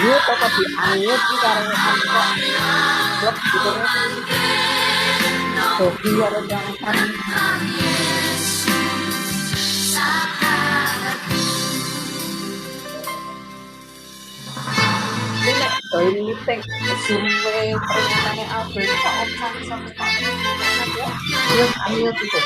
mute atau di unmute sih karena kok blok gitu kan. Hobi harus yang kan. Ini nek join meeting Zoom pernyataannya Abel kok omong sampai tak ya. Terus unmute itu.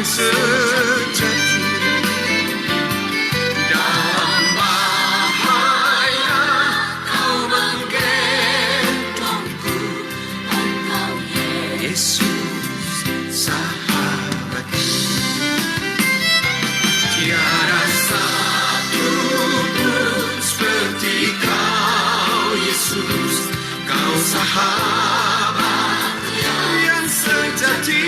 Sejati dalam bahaya kau menggendongku, Engkau Yesus sahabatku. Tiada satu pun seperti kau Yesus, kau sahabat yang sejati.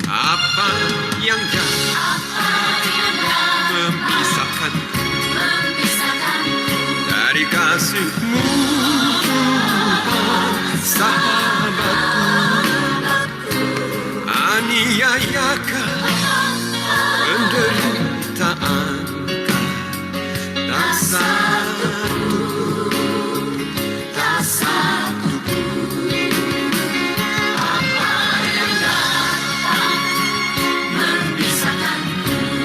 Apa yang memisahkanku dari kasih-Mu, Tuhan sahabatku? Aniayakah, penderitaankan, tak satu apa yang dapat memisahkanku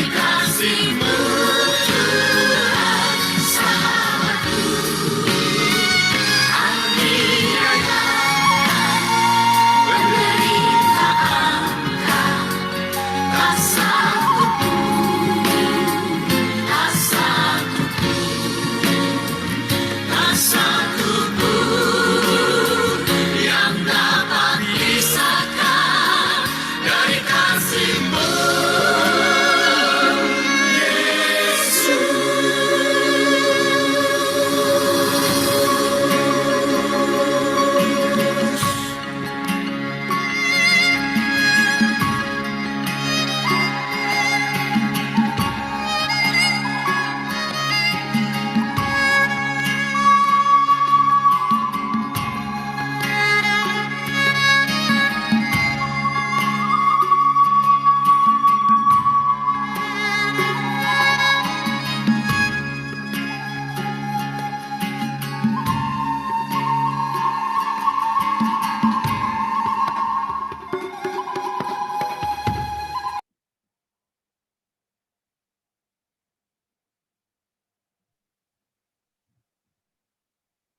dari kasih-Mu, Tuhan sahabatku. Aniayakah, penderitaankan, tak satu pun yang dapat pisahkan dari kasih-Mu,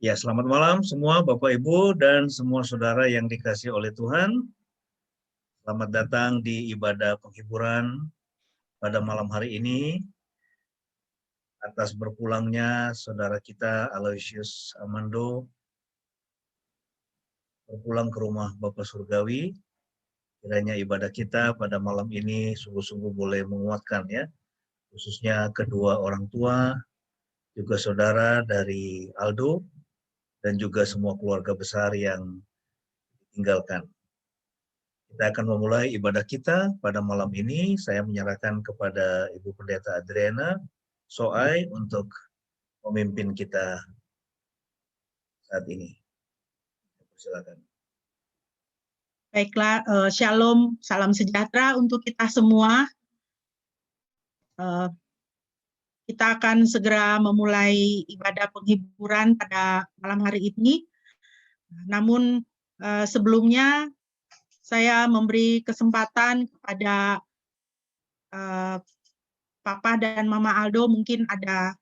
Ya, selamat malam semua Bapak Ibu dan semua saudara yang dikasihi oleh Tuhan. Selamat datang di ibadah penghiburan pada malam hari ini. Atas berpulangnya saudara kita Aloysius Amando berpulang ke rumah Bapa Surgawi. Kiranya ibadah kita pada malam ini sungguh-sungguh boleh menguatkan ya, khususnya kedua orang tua, juga saudara dari Aldo, dan juga semua keluarga besar yang ditinggalkan. Kita akan memulai ibadah kita pada malam ini. Saya menyerahkan kepada Ibu Pendeta Adriana Soai untuk memimpin kita saat ini. Silakan. Baiklah, shalom, salam sejahtera untuk kita semua. Kita akan segera memulai ibadah penghiburan pada malam hari ini. Namun sebelumnya saya memberi kesempatan kepada Papa dan Mama Aldo, mungkin ada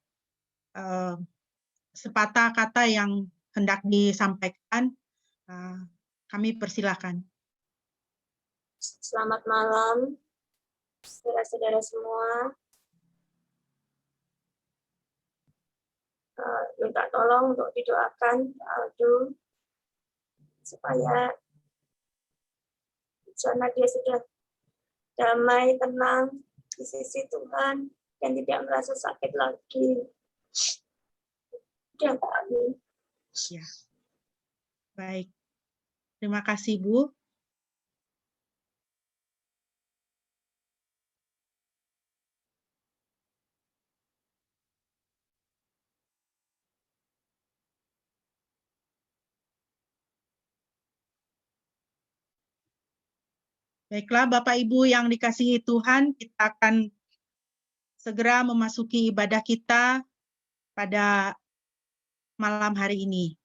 sepatah kata yang hendak disampaikan. Kami persilakan. Selamat malam, saudara-saudara semua. Minta tolong untuk didoakan Aldo supaya di sana dia sudah damai, tenang di sisi Tuhan dan tidak merasa sakit lagi. Dan amin. Ya. Baik. Terima kasih, Bu. Baiklah, Bapak Ibu yang dikasihi Tuhan, kita akan segera memasuki ibadah kita pada malam hari ini.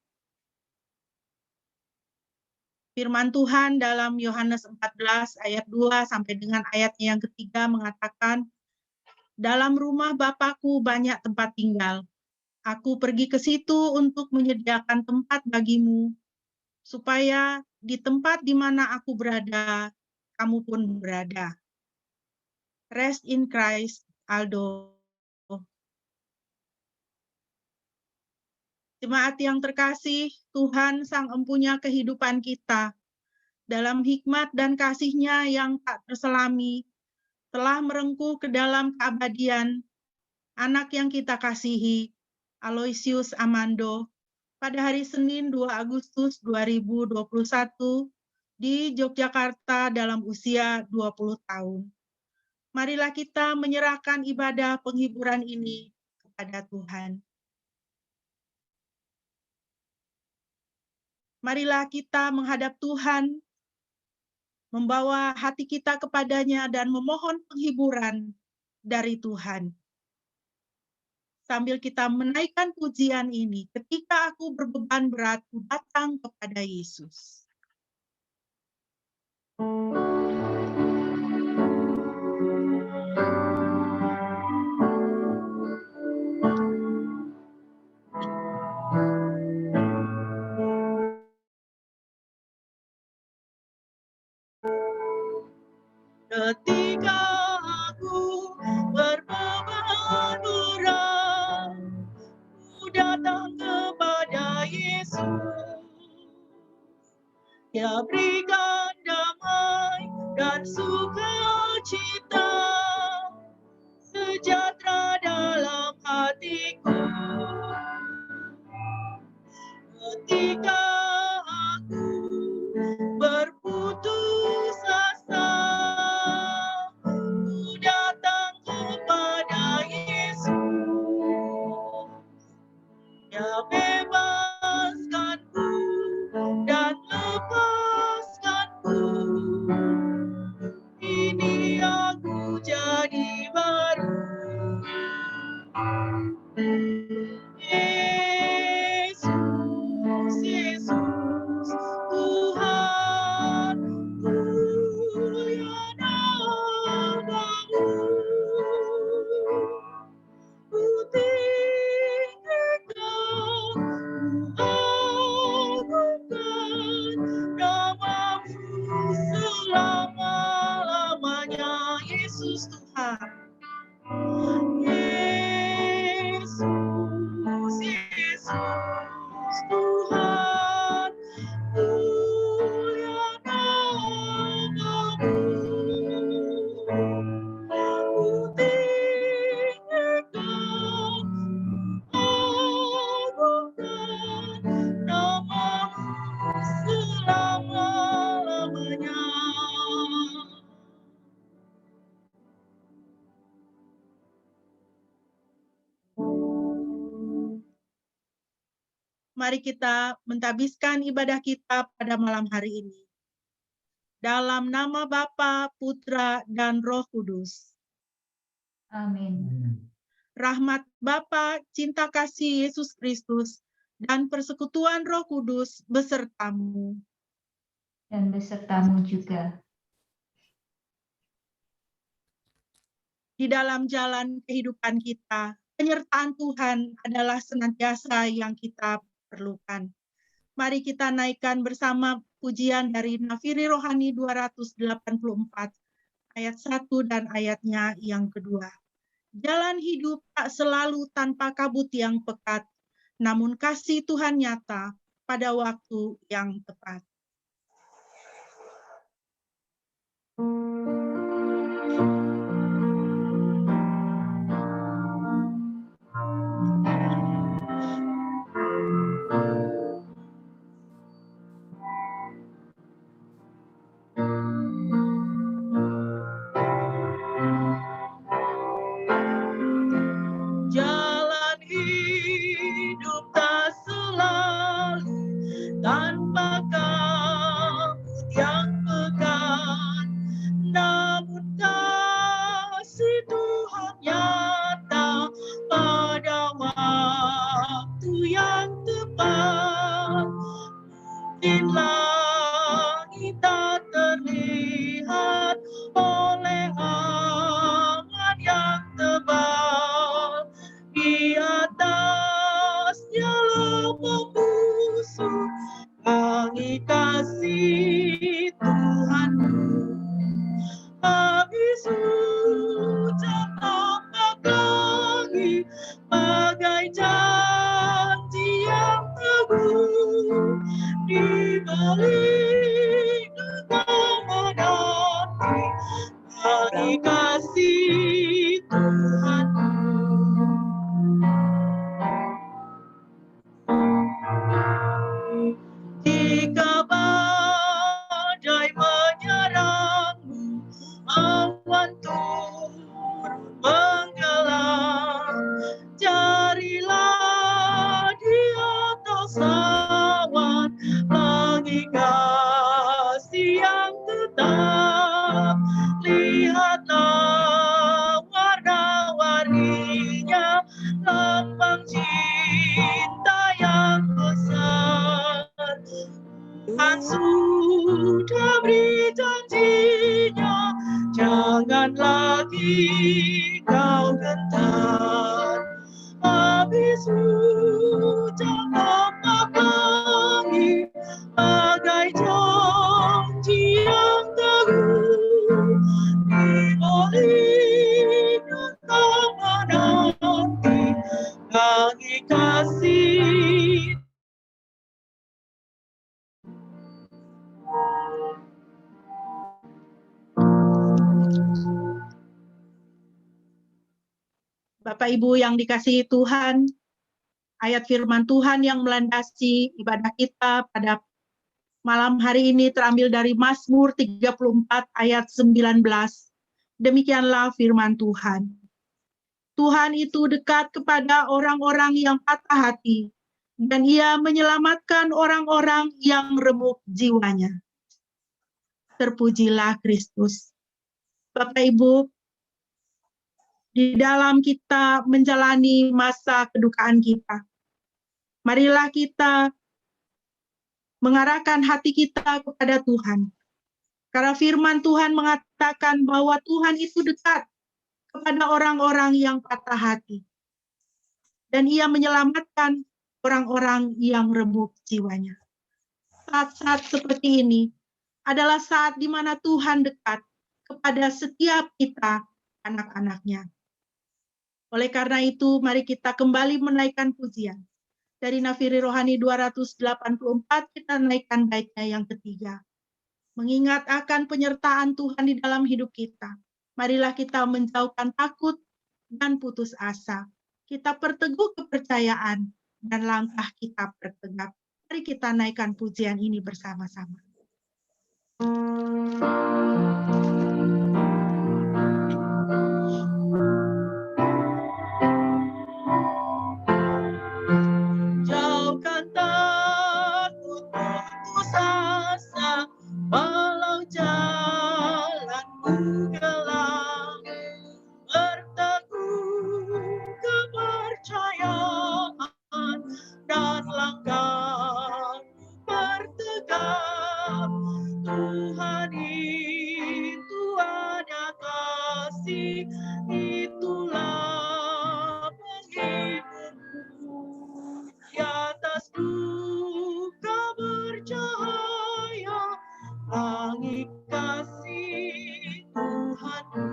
Firman Tuhan dalam Yohanes 14 ayat 2 sampai dengan ayat yang ketiga mengatakan, dalam rumah Bapakku banyak tempat tinggal. Aku pergi ke situ untuk menyediakan tempat bagimu, supaya di tempat di mana aku berada, kamu pun berada. Rest in Christ, Aldo. Jemaat yang terkasih, Tuhan Sang Empunya kehidupan kita, dalam hikmat dan kasih-Nya yang tak terselami, telah merengkuh ke dalam keabadian anak yang kita kasihi, Aloysius Amando, pada hari Senin 2 Agustus 2021 di Yogyakarta dalam usia 20 tahun. Marilah kita menyerahkan ibadah penghiburan ini kepada Tuhan. Marilah kita menghadap Tuhan, membawa hati kita kepadanya dan memohon penghiburan dari Tuhan. Sambil kita menaikkan pujian ini, ketika aku berbeban berat, ku datang kepada Yesus. Ketika aku berbeban berat, ku datang kepada Yesus. Dia berikan damai dan sukacita, sejahtera dalam hatiku. Ketika aku berputus asa, ku datang kepada Yesus. Dia bebaskanku dan lepaskanku. Ini aku jadi baru. Yesus, Yesus, Tuhan, mulia namamu. Ku tinggikan, ku agungkan namamu selama-lamanya. Yesus Tuhan. Yesus, Yesus, Tuhan, mulia namamu. Ku tinggikan, ku agungkan namamu selama-lamanya. Mari kita mentadbiskan ibadah kita pada malam hari ini. Dalam nama Bapa, Putra, dan Roh Kudus. Amin. Rahmat Bapa, cinta kasih Yesus Kristus, dan persekutuan Roh Kudus besertamu. Dan besertamu juga. Di dalam jalan kehidupan kita, penyertaan Tuhan adalah senantiasa yang kita perlukan. Mari kita naikkan bersama pujian dari Nafiri Rohani 284, ayat 1 dan ayatnya yang kedua. Jalan hidup tak selalu tanpa kabut yang pekat, namun kasih Tuhan nyata pada waktu yang tepat. Jalan hidup tak selalu tanpa kabut yang pekat, namun kasih Tuhan nyata pada waktu yang tepat. Mungkin langit tak terlihat oleh awan yang tebal, di atasnya lembah musuh langit kasih Tuhanmu. Habis hujan ombak lagi, bagai janji yang teguh, di balik menanti hari kasih Tuhanmu. Jika badai menyerangmu, awan turun menggelam, carilah di atas awan langit kasih yang tetap. Lihatlah warna-warninya, lambang cinta yang besar. Tuhan sudah beri janjinya, jangan lagi kau gentar. Habis hujan ombak lagi, bagai janji yang teguh, di balik engkau menanti langit kasih. Bapak Ibu yang dikasihi Tuhan, ayat firman Tuhan yang melandasi ibadah kita pada malam hari ini terambil dari Mazmur 34 ayat 19. Demikianlah firman Tuhan. Tuhan itu dekat kepada orang-orang yang patah hati, dan Ia menyelamatkan orang-orang yang remuk jiwanya. Terpujilah Kristus. Bapak Ibu, di dalam kita menjalani masa kedukaan kita, marilah kita mengarahkan hati kita kepada Tuhan. Karena firman Tuhan mengatakan bahwa Tuhan itu dekat kepada orang-orang yang patah hati. Dan Ia menyelamatkan orang-orang yang remuk jiwanya. Saat-saat seperti ini adalah saat di mana Tuhan dekat kepada setiap kita, anak-anaknya. Oleh karena itu, mari kita kembali menaikkan pujian. Dari Nafiri Rohani 284, kita naikkan baitnya yang ketiga. Mengingat akan penyertaan Tuhan di dalam hidup kita, marilah kita menjauhkan takut dan putus asa. Kita perteguh kepercayaan dan langkah kita bertegap. Mari kita naikkan pujian ini bersama-sama. Jauhkan itulah penghiburku. Di atas duka bercahaya, langit kasih Tuhanku.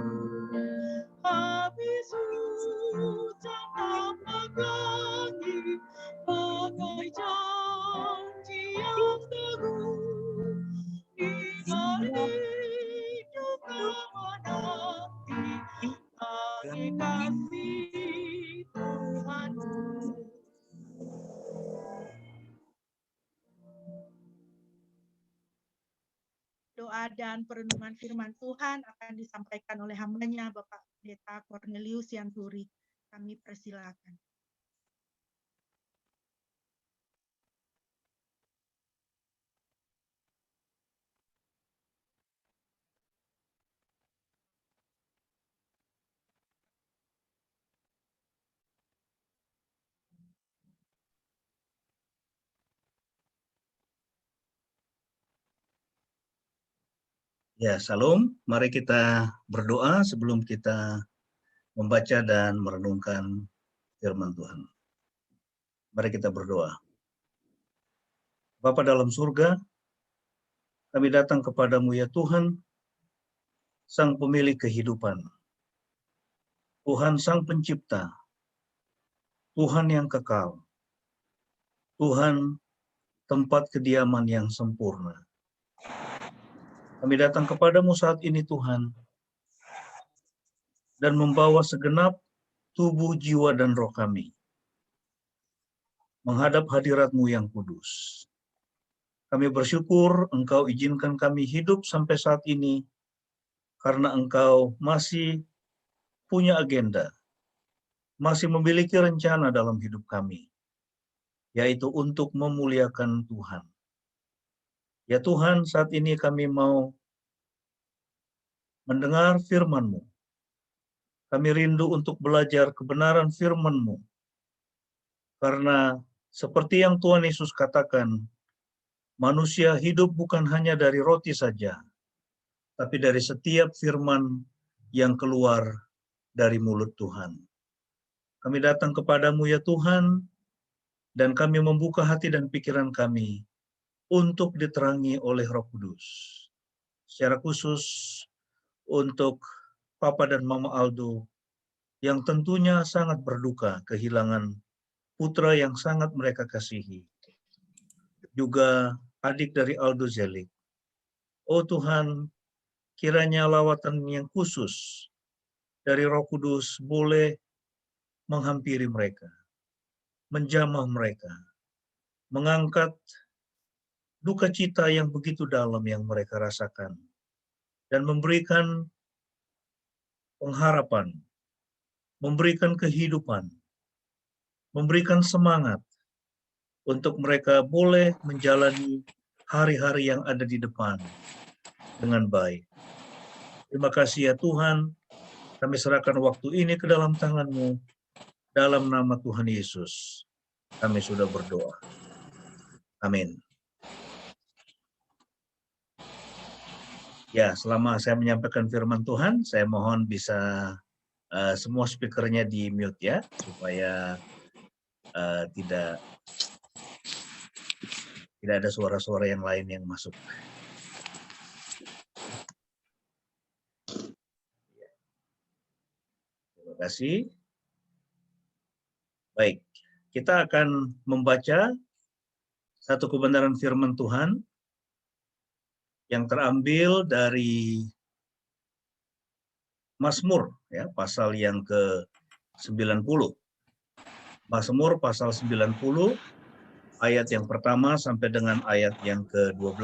Habis hujan tak pegangi, bagai janji yang teguh. Di balik duka menanti, langit kasih Tuhanku. Doa dan perenungan firman Tuhan akan disampaikan oleh hambanya Bapak Pendeta Cornelius Yanturi. Kami persilakan. Ya, Salam. Mari kita berdoa sebelum kita membaca dan merenungkan firman Tuhan. Mari kita berdoa. Bapa dalam surga, kami datang kepadamu ya Tuhan, Sang Pemilik kehidupan. Tuhan Sang Pencipta. Tuhan yang kekal. Tuhan tempat kediaman yang sempurna. Kami datang kepadamu saat ini Tuhan, dan membawa segenap tubuh, jiwa, dan roh kami menghadap hadirat-Mu yang kudus. Kami bersyukur Engkau izinkan kami hidup sampai saat ini, karena Engkau masih punya agenda, masih memiliki rencana dalam hidup kami, yaitu untuk memuliakan Tuhan. Ya Tuhan, saat ini kami mau mendengar firman-Mu. Kami rindu untuk belajar kebenaran firman-Mu. Karena seperti yang Tuhan Yesus katakan, manusia hidup bukan hanya dari roti saja, tapi dari setiap firman yang keluar dari mulut Tuhan. Kami datang kepadamu ya Tuhan, dan kami membuka hati dan pikiran kami untuk diterangi oleh Roh Kudus. Secara khusus untuk Papa dan Mama Aldo, yang tentunya sangat berduka kehilangan putra yang sangat mereka kasihi. Juga adik dari Aldo Zelik. Oh Tuhan, kiranya lawatan yang khusus dari Roh Kudus boleh menghampiri mereka, menjamah mereka, mengangkat duka cita yang begitu dalam yang mereka rasakan, dan memberikan pengharapan, memberikan kehidupan, memberikan semangat untuk mereka boleh menjalani hari-hari yang ada di depan dengan baik. Terima kasih ya Tuhan, kami serahkan waktu ini ke dalam tangan-Mu, dalam nama Tuhan Yesus. Kami sudah berdoa. Amin. Ya, selama saya menyampaikan firman Tuhan, saya mohon bisa semua speakernya di mute ya, supaya tidak ada suara-suara yang lain yang masuk. Terima kasih. Baik, kita akan membaca satu kebenaran firman Tuhan yang terambil dari Mazmur, ya, pasal yang ke-90. Mazmur pasal 90, ayat yang pertama sampai dengan ayat yang ke-12.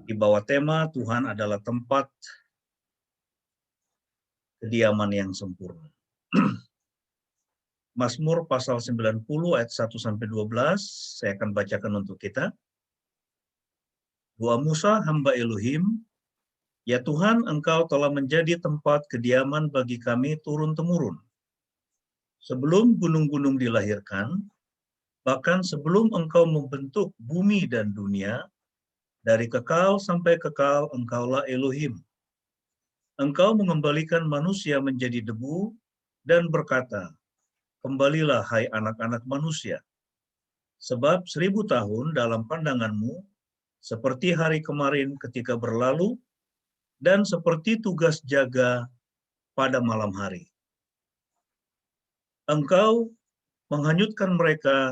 Di bawah tema Tuhan adalah tempat kediaman yang sempurna. Mazmur pasal 90 ayat 1 sampai 12, saya akan bacakan untuk kita. Doa Musa hamba Elohim, ya Tuhan, Engkau telah menjadi tempat kediaman bagi kami turun-temurun. Sebelum gunung-gunung dilahirkan, bahkan sebelum Engkau membentuk bumi dan dunia, dari kekal sampai kekal Engkaulah Elohim. Engkau mengembalikan manusia menjadi debu dan berkata, kembalilah hai anak-anak manusia. Sebab 1000 tahun dalam pandanganmu seperti hari kemarin ketika berlalu dan seperti tugas jaga pada malam hari. Engkau menghanyutkan mereka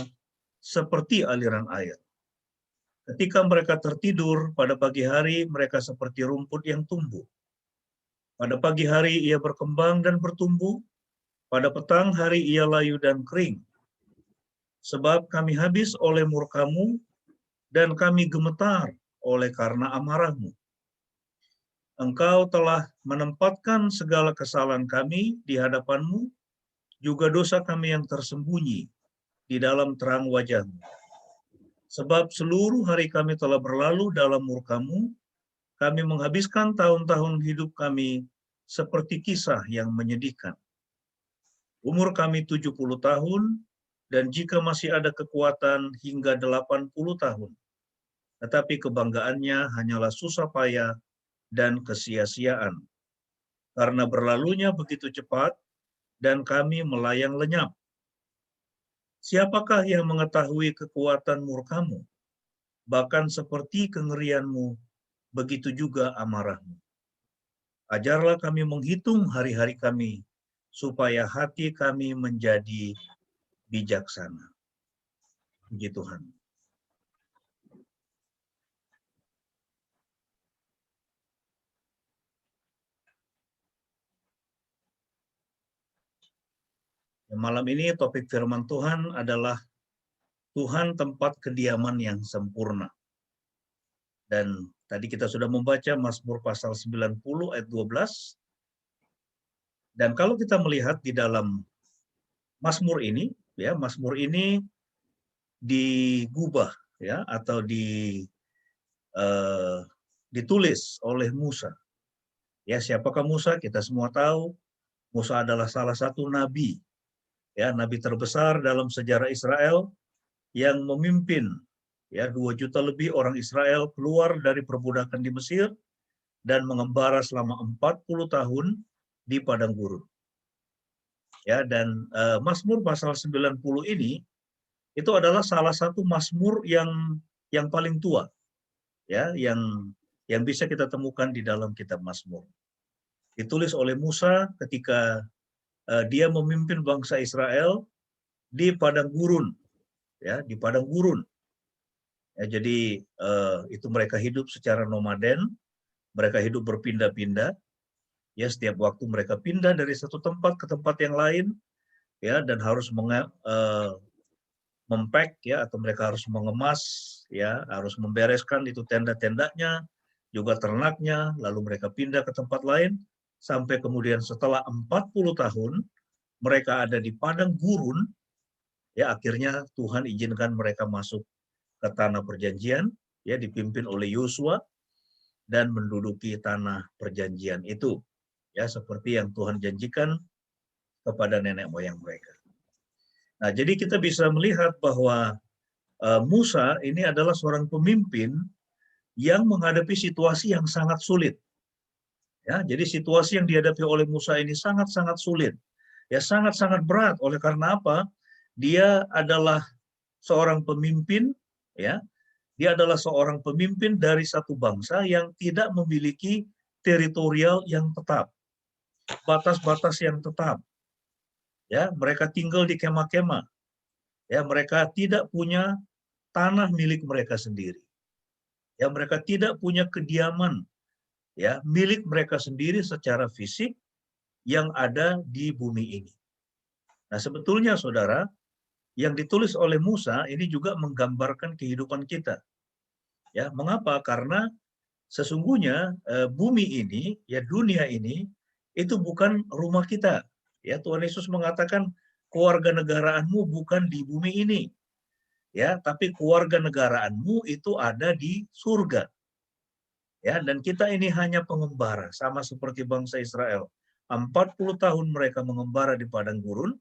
seperti aliran air. Ketika mereka tertidur pada pagi hari, mereka seperti rumput yang tumbuh. Pada pagi hari ia berkembang dan bertumbuh, pada petang hari ia layu dan kering. Sebab kami habis oleh murkamu, dan kami gemetar oleh karena amarahmu. Engkau telah menempatkan segala kesalahan kami di hadapanmu, juga dosa kami yang tersembunyi di dalam terang wajahmu. Sebab seluruh hari kami telah berlalu dalam murkamu, kami menghabiskan tahun-tahun hidup kami seperti kisah yang menyedihkan. Umur kami 70 tahun, dan jika masih ada kekuatan hingga 80 tahun. Tetapi kebanggaannya hanyalah susah payah dan kesia-siaan. Karena berlalunya begitu cepat, dan kami melayang lenyap. Siapakah yang mengetahui kekuatan murkamu? Bahkan seperti kengerianmu, begitu juga amarahmu. Ajarlah kami menghitung hari-hari kami, supaya hati kami menjadi bijaksana. Puji Tuhan. Malam ini topik firman Tuhan adalah Tuhan tempat kediaman yang sempurna. Dan tadi kita sudah membaca Mazmur pasal 90 ayat 12. Dan kalau kita melihat di dalam Mazmur ini, ya, Mazmur ini digubah, ya, atau ditulis oleh Musa. Ya, siapakah Musa? Kita semua tahu. Musa adalah salah satu nabi, ya, nabi terbesar dalam sejarah Israel yang memimpin, ya, 2 juta lebih orang Israel keluar dari perbudakan di Mesir dan mengembara selama 40 tahun di padang gurun. Ya, dan Mazmur pasal 90 ini itu adalah salah satu Mazmur yang paling tua, ya, yang bisa kita temukan di dalam kitab Mazmur. Ditulis oleh Musa ketika dia memimpin bangsa Israel di padang gurun, ya, di padang gurun. Ya, jadi itu mereka hidup secara nomaden, mereka hidup berpindah-pindah. Ya, setiap waktu mereka pindah dari satu tempat ke tempat yang lain, ya, dan harus mempack, ya, atau mereka harus mengemas, ya, harus membereskan itu tenda-tendanya, juga ternaknya, lalu mereka pindah ke tempat lain, sampai kemudian setelah 40 tahun, mereka ada di padang gurun, ya, akhirnya Tuhan izinkan mereka masuk ke tanah perjanjian, ya, dipimpin oleh Yosua, dan menduduki tanah perjanjian itu, ya, seperti yang Tuhan janjikan kepada nenek moyang mereka. Nah, jadi kita bisa melihat bahwa Musa ini adalah seorang pemimpin yang menghadapi situasi yang sangat sulit. Ya, jadi situasi yang dihadapi oleh Musa ini sangat-sangat sulit. Ya, sangat-sangat berat. Oleh karena apa? Dia adalah seorang pemimpin, ya. Dia adalah seorang pemimpin dari satu bangsa yang tidak memiliki teritorial yang tetap, batas-batas yang tetap. Ya, mereka tinggal di kemah-kemah. Ya, mereka tidak punya tanah milik mereka sendiri. Ya, mereka tidak punya kediaman, ya, milik mereka sendiri secara fisik yang ada di bumi ini. Nah, sebetulnya saudara, yang ditulis oleh Musa ini juga menggambarkan kehidupan kita. Ya, mengapa? Karena sesungguhnya bumi ini, ya, dunia ini itu bukan rumah kita. Ya, Tuhan Yesus mengatakan kewarganegaraanmu bukan di bumi ini. Ya, tapi kewarganegaraanmu itu ada di surga. Ya, dan kita ini hanya pengembara, sama seperti bangsa Israel. 40 tahun mereka mengembara di padang gurun,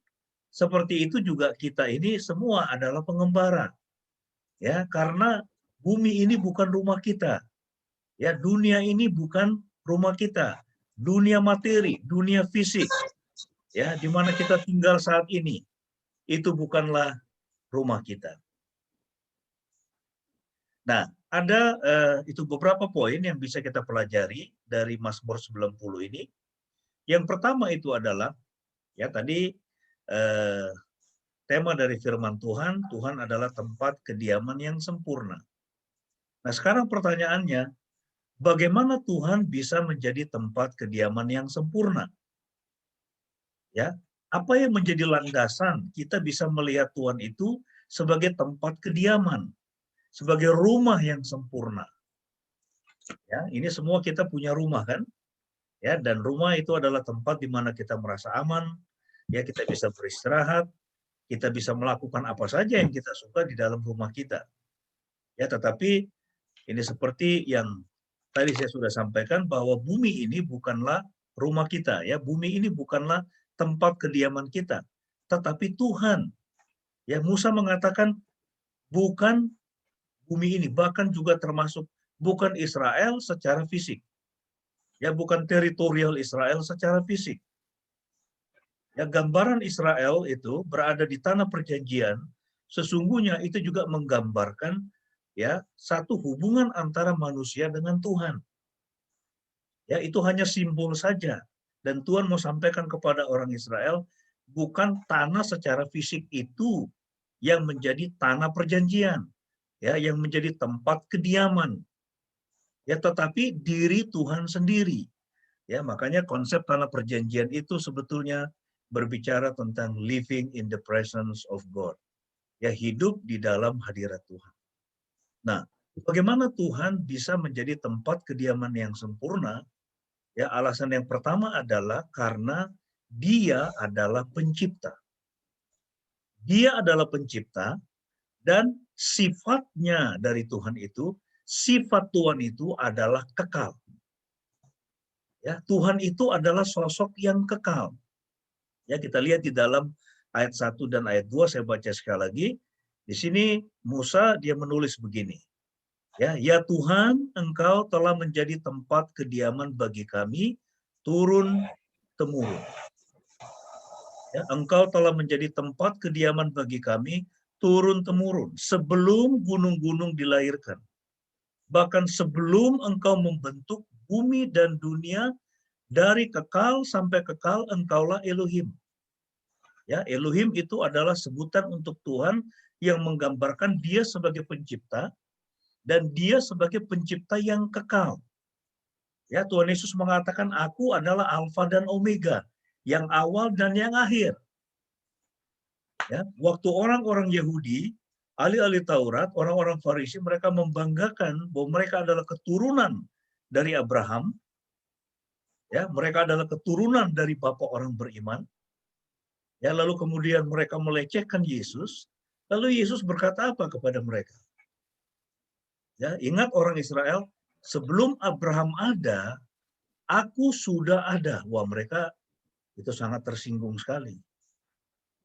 seperti itu juga kita ini semua adalah pengembara. Ya, karena bumi ini bukan rumah kita. Ya, dunia ini bukan rumah kita. dunia materi, dunia fisik, ya, di mana kita tinggal saat ini, itu bukanlah rumah kita. Nah, ada itu beberapa poin yang bisa kita pelajari dari Mazmur 90 ini. Yang pertama itu adalah, ya tadi tema dari firman Tuhan, Tuhan adalah tempat kediaman yang sempurna. Nah, sekarang pertanyaannya, bagaimana Tuhan bisa menjadi tempat kediaman yang sempurna? Ya, apa yang menjadi landasan kita bisa melihat Tuhan itu sebagai tempat kediaman, sebagai rumah yang sempurna? Ya, ini semua kita punya rumah kan? Ya, dan rumah itu adalah tempat di mana kita merasa aman, ya kita bisa beristirahat, kita bisa melakukan apa saja yang kita suka di dalam rumah kita. Ya, tetapi ini seperti yang tadi saya sudah sampaikan bahwa bumi ini bukanlah rumah kita, ya. Bumi ini bukanlah tempat kediaman kita, tetapi Tuhan. Ya, Musa mengatakan bukan bumi ini, bahkan juga termasuk bukan Israel secara fisik. Ya, bukan teritorial Israel secara fisik. Ya, gambaran Israel itu berada di tanah perjanjian, sesungguhnya itu juga menggambarkan ya satu hubungan antara manusia dengan Tuhan. Ya, itu hanya simbol saja. Dan Tuhan mau sampaikan kepada orang Israel, bukan tanah secara fisik itu yang menjadi tanah perjanjian, ya, yang menjadi tempat kediaman. Ya, tetapi diri Tuhan sendiri. Ya, makanya konsep tanah perjanjian itu sebetulnya berbicara tentang living in the presence of God. Ya, hidup di dalam hadirat Tuhan. Nah, bagaimana Tuhan bisa menjadi tempat kediaman yang sempurna? Ya, alasan yang pertama adalah karena Dia adalah pencipta. Dia adalah pencipta dan sifatnya dari Tuhan itu, sifat Tuhan itu adalah kekal. Ya, Tuhan itu adalah sosok yang kekal. Ya, kita lihat di dalam ayat 1 dan ayat 2, saya baca sekali lagi. Di sini Musa dia menulis begini. Ya Tuhan, Engkau telah menjadi tempat kediaman bagi kami turun temurun. Ya, Engkau telah menjadi tempat kediaman bagi kami turun temurun sebelum gunung-gunung dilahirkan. Bahkan sebelum Engkau membentuk bumi dan dunia, dari kekal sampai kekal Engkaulah Elohim. Ya, Elohim itu adalah sebutan untuk Tuhan yang menggambarkan Dia sebagai pencipta dan Dia sebagai pencipta yang kekal. Ya, Tuhan Yesus mengatakan, Aku adalah Alfa dan Omega, yang awal dan yang akhir. Ya, waktu orang-orang Yahudi, ahli-ahli Taurat, orang-orang Farisi, mereka membanggakan bahwa mereka adalah keturunan dari Abraham. Ya, mereka adalah keturunan dari bapak orang beriman. Ya, lalu kemudian mereka melecehkan Yesus. Lalu Yesus berkata apa kepada mereka? Ya, ingat orang Israel, sebelum Abraham ada, aku sudah ada. Wah, mereka itu sangat tersinggung sekali.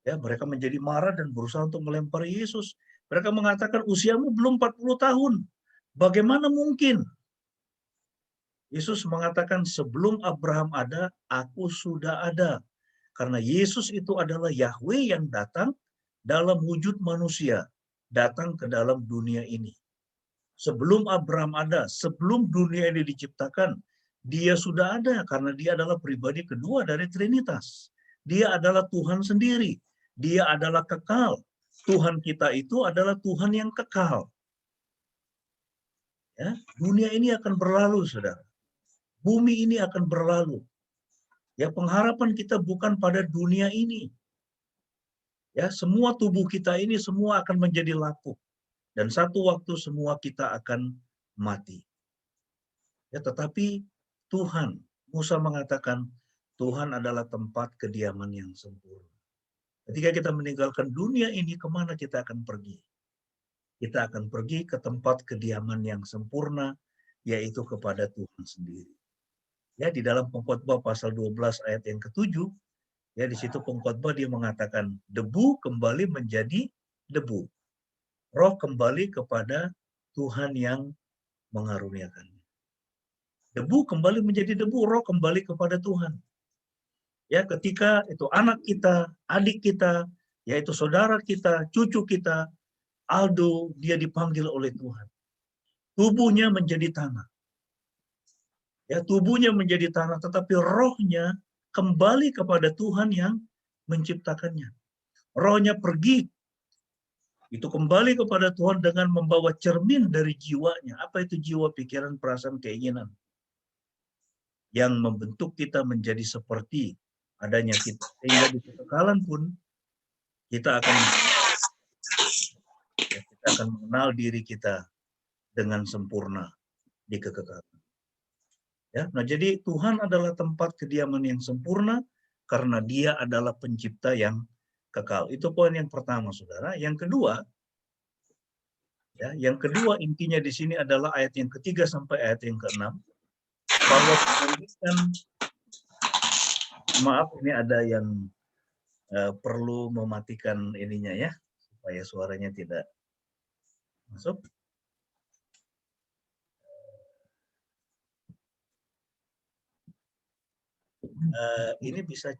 Ya, mereka menjadi marah dan berusaha untuk melempari Yesus. Mereka mengatakan, usiamu belum 40 tahun. Bagaimana mungkin? Yesus mengatakan, sebelum Abraham ada, aku sudah ada. Karena Yesus itu adalah Yahweh yang datang dalam wujud manusia. Datang ke dalam dunia ini. Sebelum Abraham ada, sebelum dunia ini diciptakan, Dia sudah ada karena Dia adalah pribadi kedua dari Trinitas. Dia adalah Tuhan sendiri. Dia adalah kekal. Tuhan kita itu adalah Tuhan yang kekal. Ya, dunia ini akan berlalu, saudara. Bumi ini akan berlalu. Ya, pengharapan kita bukan pada dunia ini. Ya, semua tubuh kita ini semua akan menjadi lapuk. Dan satu waktu semua kita akan mati. Ya, tetapi Tuhan, Musa mengatakan, Tuhan adalah tempat kediaman yang sempurna. Ketika kita meninggalkan dunia ini, kemana kita akan pergi? Kita akan pergi ke tempat kediaman yang sempurna, yaitu kepada Tuhan sendiri. Ya, di dalam Pengkhotbah pasal 12 ayat yang ke-7, ya di situ pengkhotbah dia mengatakan, debu kembali menjadi debu. Roh kembali kepada Tuhan yang mengaruniakannya. Debu kembali menjadi debu, roh kembali kepada Tuhan. Ya, ketika itu anak kita, adik kita, yaitu saudara kita, cucu kita, Aldo, dia dipanggil oleh Tuhan. Tubuhnya menjadi tanah. Ya, tubuhnya menjadi tanah, tetapi rohnya kembali kepada Tuhan yang menciptakannya. Rohnya pergi, itu kembali kepada Tuhan dengan membawa cermin dari jiwanya. Apa itu jiwa, pikiran, perasaan, keinginan? Yang membentuk kita menjadi seperti adanya kita. Sehingga di kekekalan pun kita akan mengenal diri kita dengan sempurna di kekekalan. Ya, nah jadi Tuhan adalah tempat kediaman yang sempurna karena Dia adalah pencipta yang kekal. Itu poin yang pertama, saudara. Yang kedua, ya, yang kedua intinya di sini adalah ayat yang ketiga sampai ayat yang keenam. Bahwa pendidikan, maaf ini ada yang perlu mematikan ininya ya, supaya suaranya tidak masuk. Ini bisa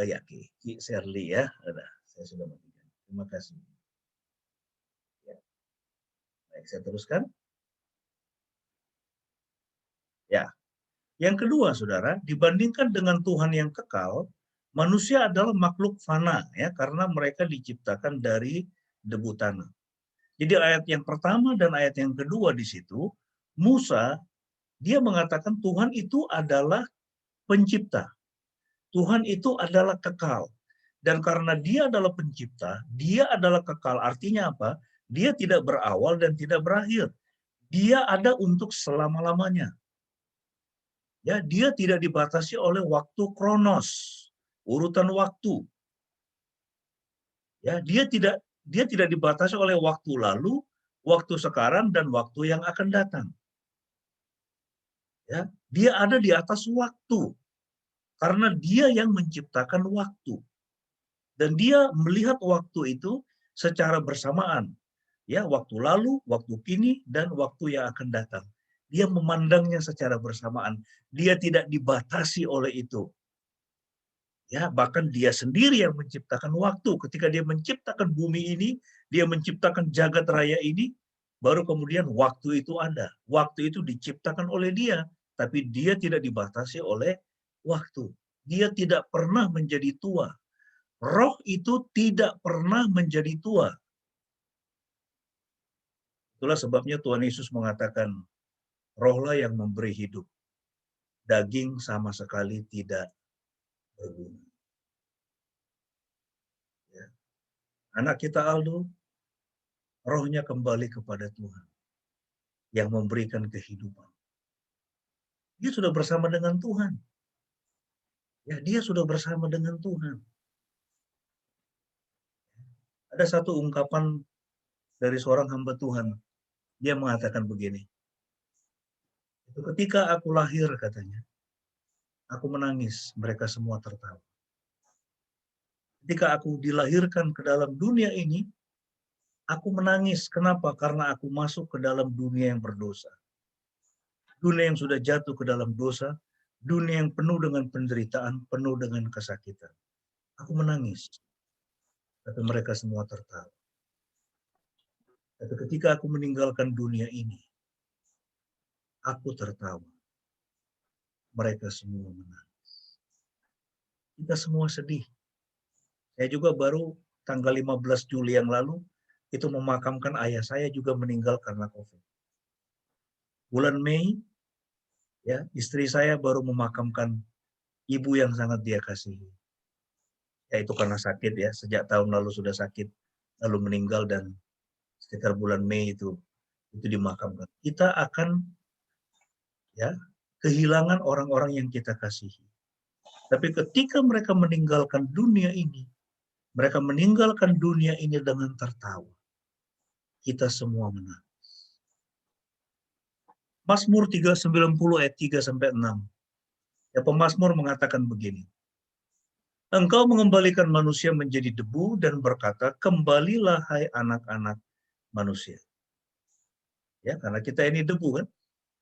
ya Ki Shirley ya, ada. Saya sudah matikan. Terima kasih. Ya. Baik, saya teruskan. Ya. Yang kedua, saudara, dibandingkan dengan Tuhan yang kekal, manusia adalah makhluk fana ya, karena mereka diciptakan dari debu tanah. Jadi ayat yang pertama dan ayat yang kedua di situ, Musa dia mengatakan Tuhan itu adalah pencipta. Tuhan itu adalah kekal. Dan karena dia adalah pencipta, dia adalah kekal. Artinya apa? Dia tidak berawal dan tidak berakhir. Dia ada untuk selama-lamanya. Ya, dia tidak dibatasi oleh waktu kronos, urutan waktu. Ya, dia tidak dibatasi oleh waktu lalu, waktu sekarang dan waktu yang akan datang. Ya, dia ada di atas waktu. Karena dia yang menciptakan waktu. Dan dia melihat waktu itu secara bersamaan. Ya, waktu lalu, waktu kini, dan waktu yang akan datang. Dia memandangnya secara bersamaan. Dia tidak dibatasi oleh itu. Ya, bahkan dia sendiri yang menciptakan waktu. Ketika dia menciptakan bumi ini, dia menciptakan jagat raya ini, baru kemudian waktu itu ada. Waktu itu diciptakan oleh dia, tapi dia tidak dibatasi oleh waktu. Dia tidak pernah menjadi tua. Roh itu tidak pernah menjadi tua. Itulah sebabnya Tuhan Yesus mengatakan, rohlah yang memberi hidup. Daging sama sekali tidak berguna. Ya. Anak kita Aldo, rohnya kembali kepada Tuhan yang memberikan kehidupan. Dia sudah bersama dengan Tuhan. Ya, dia sudah bersama dengan Tuhan. Ada satu ungkapan dari seorang hamba Tuhan. Dia mengatakan begini. Ketika aku lahir, katanya, aku menangis, mereka semua tertawa. Ketika aku dilahirkan ke dalam dunia ini, aku menangis. Kenapa? Karena aku masuk ke dalam dunia yang berdosa. Dunia yang sudah jatuh ke dalam dosa, dunia yang penuh dengan penderitaan, penuh dengan kesakitan. Aku menangis. Tapi mereka semua tertawa. Tapi ketika aku meninggalkan dunia ini, aku tertawa. Mereka semua menangis. Kita semua sedih. Saya juga baru tanggal 15 Juli yang lalu, itu memakamkan ayah saya juga meninggal karena COVID. Bulan Mei, ya, istri saya baru memakamkan ibu yang sangat dia kasihi. Ya, itu karena sakit ya, sejak tahun lalu sudah sakit, lalu meninggal dan sekitar bulan Mei itu dimakamkan. Kita akan ya kehilangan orang-orang yang kita kasihi. Tapi ketika mereka meninggalkan dunia ini, mereka meninggalkan dunia ini dengan tertawa. Kita semua menangis. Mazmur 390 ayat 3-6. Ya, pemazmur mengatakan begini. Engkau mengembalikan manusia menjadi debu dan berkata, kembalilah hai anak-anak manusia. Ya, karena kita ini debu kan.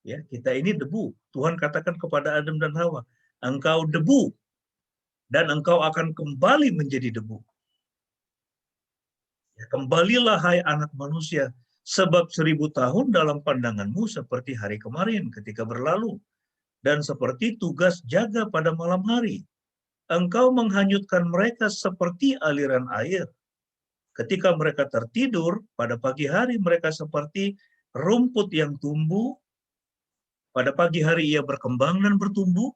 Ya, kita ini debu. Tuhan katakan kepada Adam dan Hawa, engkau debu dan engkau akan kembali menjadi debu. Ya, kembalilah hai anak manusia, sebab 1000 tahun dalam pandanganmu seperti hari kemarin ketika berlalu, dan seperti tugas jaga pada malam hari. Engkau menghanyutkan mereka seperti aliran air. Ketika mereka tertidur, pada pagi hari mereka seperti rumput yang tumbuh. Pada pagi hari ia berkembang dan bertumbuh.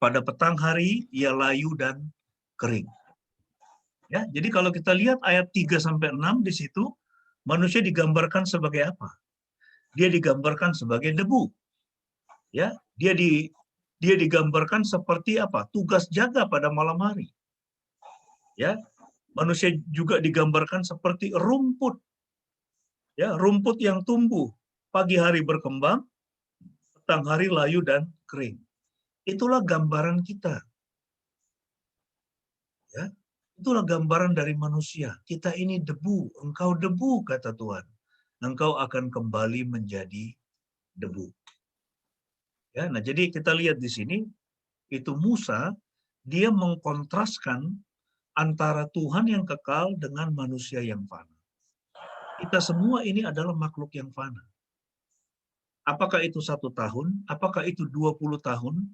Pada petang hari ia layu dan kering. Ya, jadi kalau kita lihat ayat 3-6 di situ, manusia digambarkan sebagai apa? Dia digambarkan sebagai debu. Ya, dia digambarkan seperti apa? Tugas jaga pada malam hari. Ya, manusia juga digambarkan seperti rumput. Ya, rumput yang tumbuh, pagi hari berkembang, petang hari layu dan kering. Itulah gambaran kita. Ya, itulah gambaran dari manusia. Kita ini debu, engkau debu, kata Tuhan. Engkau akan kembali menjadi debu. Ya, nah jadi kita lihat di sini, itu Musa, dia mengkontraskan antara Tuhan yang kekal dengan manusia yang fana. Kita semua ini adalah makhluk yang fana. Apakah itu 1 tahun? Apakah itu 20 tahun?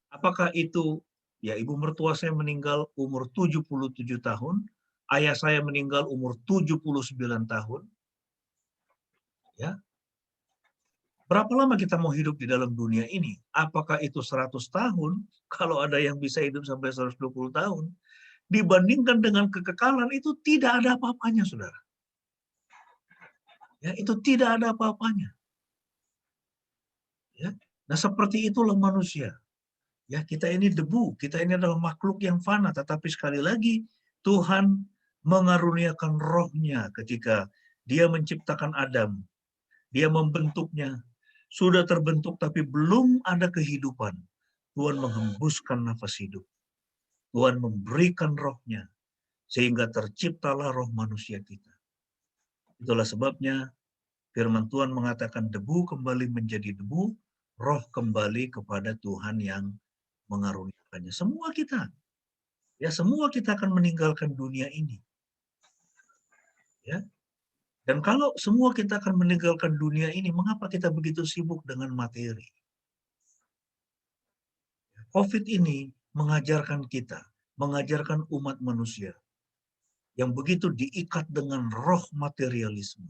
Apakah itu, ya ibu mertua saya meninggal umur 77 tahun, ayah saya meninggal umur 79 tahun. Ya. Berapa lama kita mau hidup di dalam dunia ini? Apakah itu 100 tahun? Kalau ada yang bisa hidup sampai 120 tahun. Dibandingkan dengan kekekalan, itu tidak ada apa-apanya, saudara. Ya, itu tidak ada apa-apanya. Ya. Nah, seperti itulah manusia. Ya, kita ini debu, kita ini adalah makhluk yang fana, tetapi sekali lagi Tuhan mengaruniakan rohnya ketika dia menciptakan Adam. Dia membentuknya, sudah terbentuk tapi belum ada kehidupan. Tuhan menghembuskan nafas hidup. Tuhan memberikan rohnya, sehingga terciptalah roh manusia kita. Itulah sebabnya firman Tuhan mengatakan debu kembali menjadi debu, roh kembali kepada Tuhan yang mengaruniakannya. Semua kita. Ya, semua kita akan meninggalkan dunia ini. Ya. Dan kalau semua kita akan meninggalkan dunia ini, mengapa kita begitu sibuk dengan materi? COVID ini mengajarkan kita, mengajarkan umat manusia yang begitu diikat dengan roh materialisme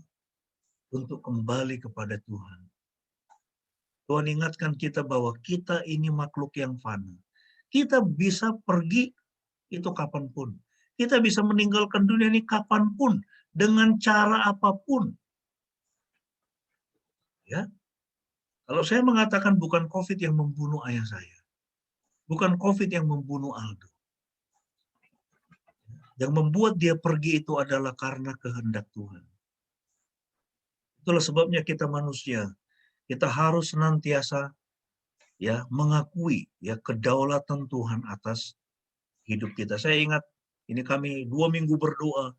untuk kembali kepada Tuhan. Tuhan ingatkan kita bahwa kita ini makhluk yang fana. Kita bisa pergi itu kapanpun. Kita bisa meninggalkan dunia ini kapanpun, dengan cara apapun. Ya, kalau saya mengatakan bukan COVID yang membunuh ayah saya, bukan COVID yang membunuh Aldo. Yang membuat dia pergi itu adalah karena kehendak Tuhan. Itulah sebabnya kita manusia, kita harus senantiasa ya mengakui ya kedaulatan Tuhan atas hidup kita. Saya ingat ini kami 2 minggu berdoa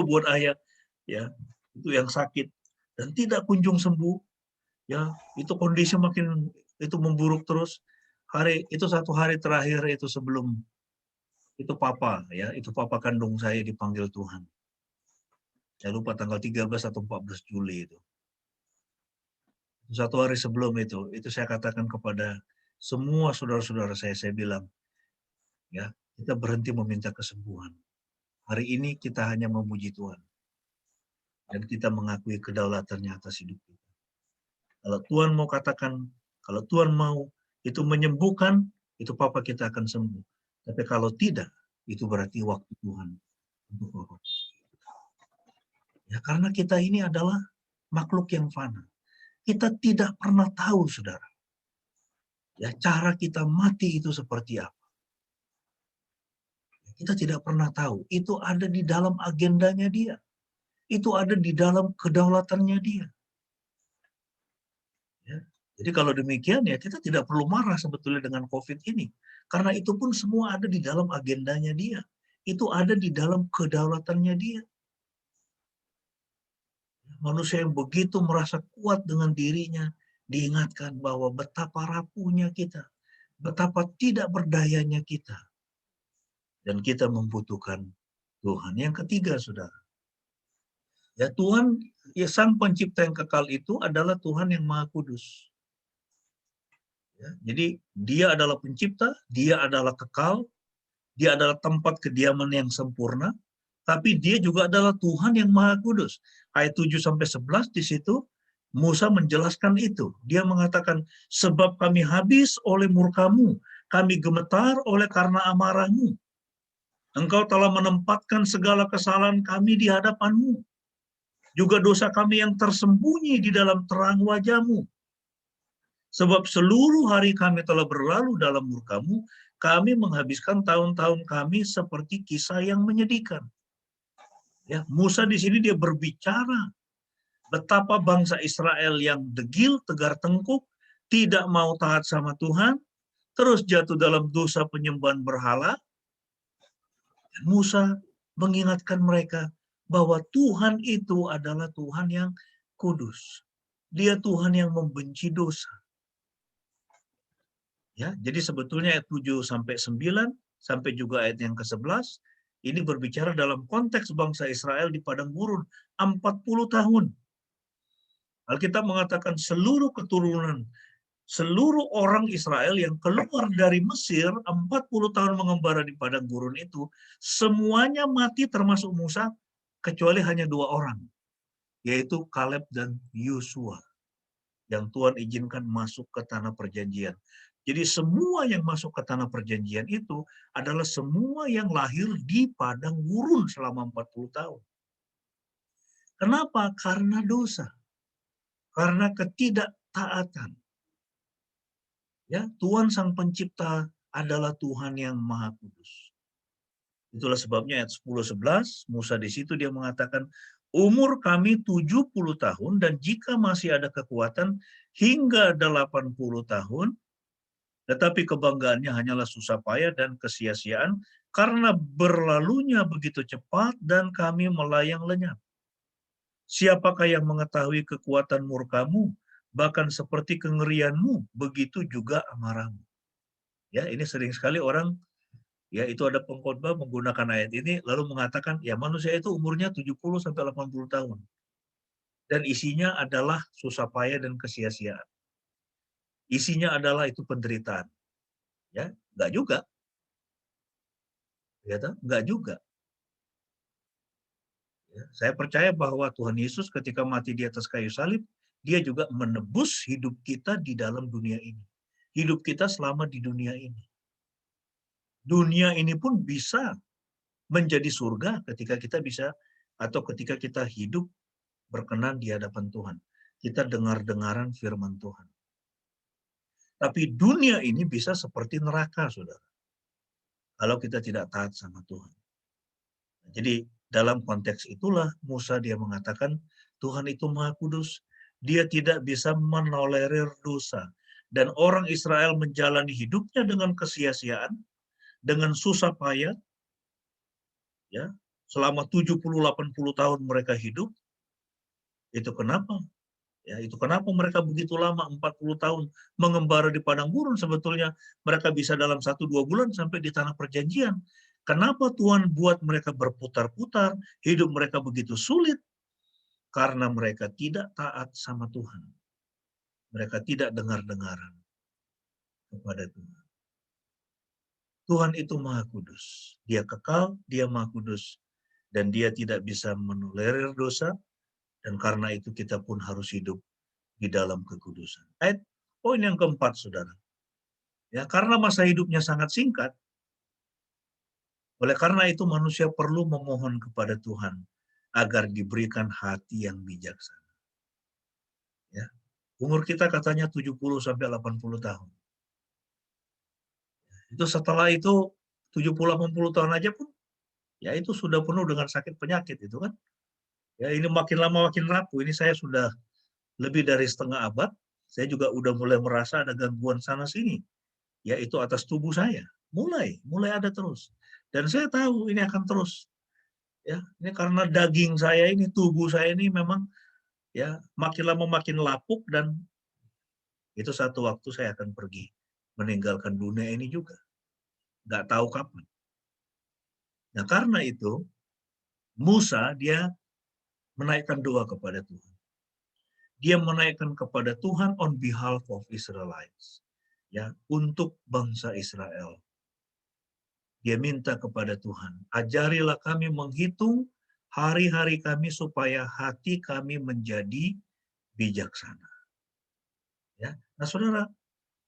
buat ayah ya, itu yang sakit dan tidak kunjung sembuh. Ya, itu kondisi makin itu memburuk terus. Itu 1 hari terakhir itu sebelum itu papa ya, itu papa kandung saya dipanggil Tuhan. Saya lupa tanggal 13 atau 14 Juli itu. 1 hari sebelum itu saya katakan kepada semua saudara-saudara saya bilang, ya, kita berhenti meminta kesembuhan. Hari ini kita hanya memuji Tuhan. Dan kita mengakui kedaulatannya atas hidup kita. Kalau Tuhan mau katakan, kalau Tuhan mau itu menyembuhkan, itu papa kita akan sembuh. Tapi kalau tidak, itu berarti waktu Tuhan untuk wafat. Ya, karena kita ini adalah makhluk yang fana. Kita tidak pernah tahu, saudara. Ya, cara kita mati itu seperti apa. Kita tidak pernah tahu. Itu ada di dalam agendanya dia. Itu ada di dalam kedaulatannya dia. Ya. Jadi kalau demikian ya kita tidak perlu marah sebetulnya dengan COVID ini. Karena itu pun semua ada di dalam agendanya dia. Itu ada di dalam kedaulatannya dia. Manusia yang begitu merasa kuat dengan dirinya, diingatkan bahwa betapa rapuhnya kita, betapa tidak berdayanya kita. Dan kita membutuhkan Tuhan. Yang ketiga, saudara. Ya, Tuhan, ya, Sang Pencipta yang kekal itu adalah Tuhan yang Maha Kudus. Ya, jadi dia adalah pencipta, dia adalah kekal, dia adalah tempat kediaman yang sempurna, tapi dia juga adalah Tuhan yang Maha Kudus. Ayat 7-11 di situ, Musa menjelaskan itu. Dia mengatakan, sebab kami habis oleh murkamu, kami gemetar oleh karena amarahmu. Engkau telah menempatkan segala kesalahan kami di hadapanmu. Juga dosa kami yang tersembunyi di dalam terang wajahmu. Sebab seluruh hari kami telah berlalu dalam murkamu, kami menghabiskan tahun-tahun kami seperti kisah yang menyedihkan. Ya, Musa di sini dia berbicara betapa bangsa Israel yang degil, tegar tengkuk, tidak mau taat sama Tuhan, terus jatuh dalam dosa penyembahan berhala. Dan Musa mengingatkan mereka bahwa Tuhan itu adalah Tuhan yang kudus. Dia Tuhan yang membenci dosa. Ya, jadi sebetulnya ayat 7-9 sampai juga ayat yang ke-11 ini berbicara dalam konteks bangsa Israel di padang gurun 40 tahun. Alkitab mengatakan seluruh keturunan, seluruh orang Israel yang keluar dari Mesir 40 tahun mengembara di padang gurun itu, semuanya mati termasuk Musa, kecuali hanya 2 orang, yaitu Kaleb dan Yosua, yang Tuhan izinkan masuk ke tanah perjanjian. Jadi semua yang masuk ke tanah perjanjian itu adalah semua yang lahir di padang gurun selama 40 tahun. Kenapa? Karena dosa. Karena ketidaktaatan. Ya, Tuhan Sang Pencipta adalah Tuhan yang Maha Kudus. Itulah sebabnya ayat 10-11, Musa di situ dia mengatakan, umur kami 70 tahun dan jika masih ada kekuatan hingga 80 tahun, tetapi kebanggaannya hanyalah susah payah dan kesia-siaan karena berlalunya begitu cepat dan kami melayang lenyap. Siapakah yang mengetahui kekuatan murkamu? Bahkan seperti kengerianmu, begitu juga amarahmu. Ya, ini sering sekali orang, ya itu ada pengkhotbah menggunakan ayat ini, lalu mengatakan, ya manusia itu umurnya 70-80 tahun. Dan isinya adalah susah payah dan kesia-siaan. Isinya adalah itu penderitaan. Ya, enggak juga. Ya, enggak juga. Ya, saya percaya bahwa Tuhan Yesus ketika mati di atas kayu salib, dia juga menebus hidup kita di dalam dunia ini. Hidup kita selama di dunia ini. Dunia ini pun bisa menjadi surga ketika kita bisa, atau ketika kita hidup berkenan di hadapan Tuhan. Kita dengar-dengaran firman Tuhan. Tapi dunia ini bisa seperti neraka, saudara. Kalau kita tidak taat sama Tuhan. Jadi dalam konteks itulah Musa dia mengatakan Tuhan itu Maha Kudus. Dia tidak bisa menolerir dosa. Dan orang Israel menjalani hidupnya dengan kesia-siaan, dengan susah payah. Ya, selama 70-80 tahun mereka hidup. Itu kenapa? Ya, itu kenapa mereka begitu lama 40 tahun mengembara di padang gurun. Sebetulnya mereka bisa dalam 1-2 bulan sampai di tanah perjanjian. Kenapa Tuhan buat mereka berputar-putar, hidup mereka begitu sulit? Karena mereka tidak taat sama Tuhan. Mereka tidak dengar-dengaran kepada Tuhan. Tuhan itu Maha Kudus. Dia kekal, dia Maha Kudus. Dan dia tidak bisa menolerir dosa. Dan karena itu kita pun harus hidup di dalam kekudusan. Poin yang keempat, saudara. Ya, karena masa hidupnya sangat singkat, oleh karena itu manusia perlu memohon kepada Tuhan agar diberikan hati yang bijaksana. Ya, umur kita katanya 70-80 tahun. Itu setelah itu 70-80 tahun aja pun, ya itu sudah penuh dengan sakit penyakit itu kan. Ya, ini makin lama makin rapuh. Ini saya sudah lebih dari setengah abad, saya juga udah mulai merasa ada gangguan sana sini, yaitu atas tubuh saya. Mulai ada terus. Dan saya tahu ini akan terus. Ya, ini karena daging saya ini, tubuh saya ini memang ya makin lama makin lapuk dan itu satu waktu saya akan pergi meninggalkan dunia ini juga. Nggak tahu kapan. Nah, karena itu, Musa dia menaikkan doa kepada Tuhan. Dia menaikkan kepada Tuhan on behalf of Israelites. Ya, untuk bangsa Israel. Dia minta kepada Tuhan, ajarilah kami menghitung hari-hari kami supaya hati kami menjadi bijaksana. Ya. Nah, saudara,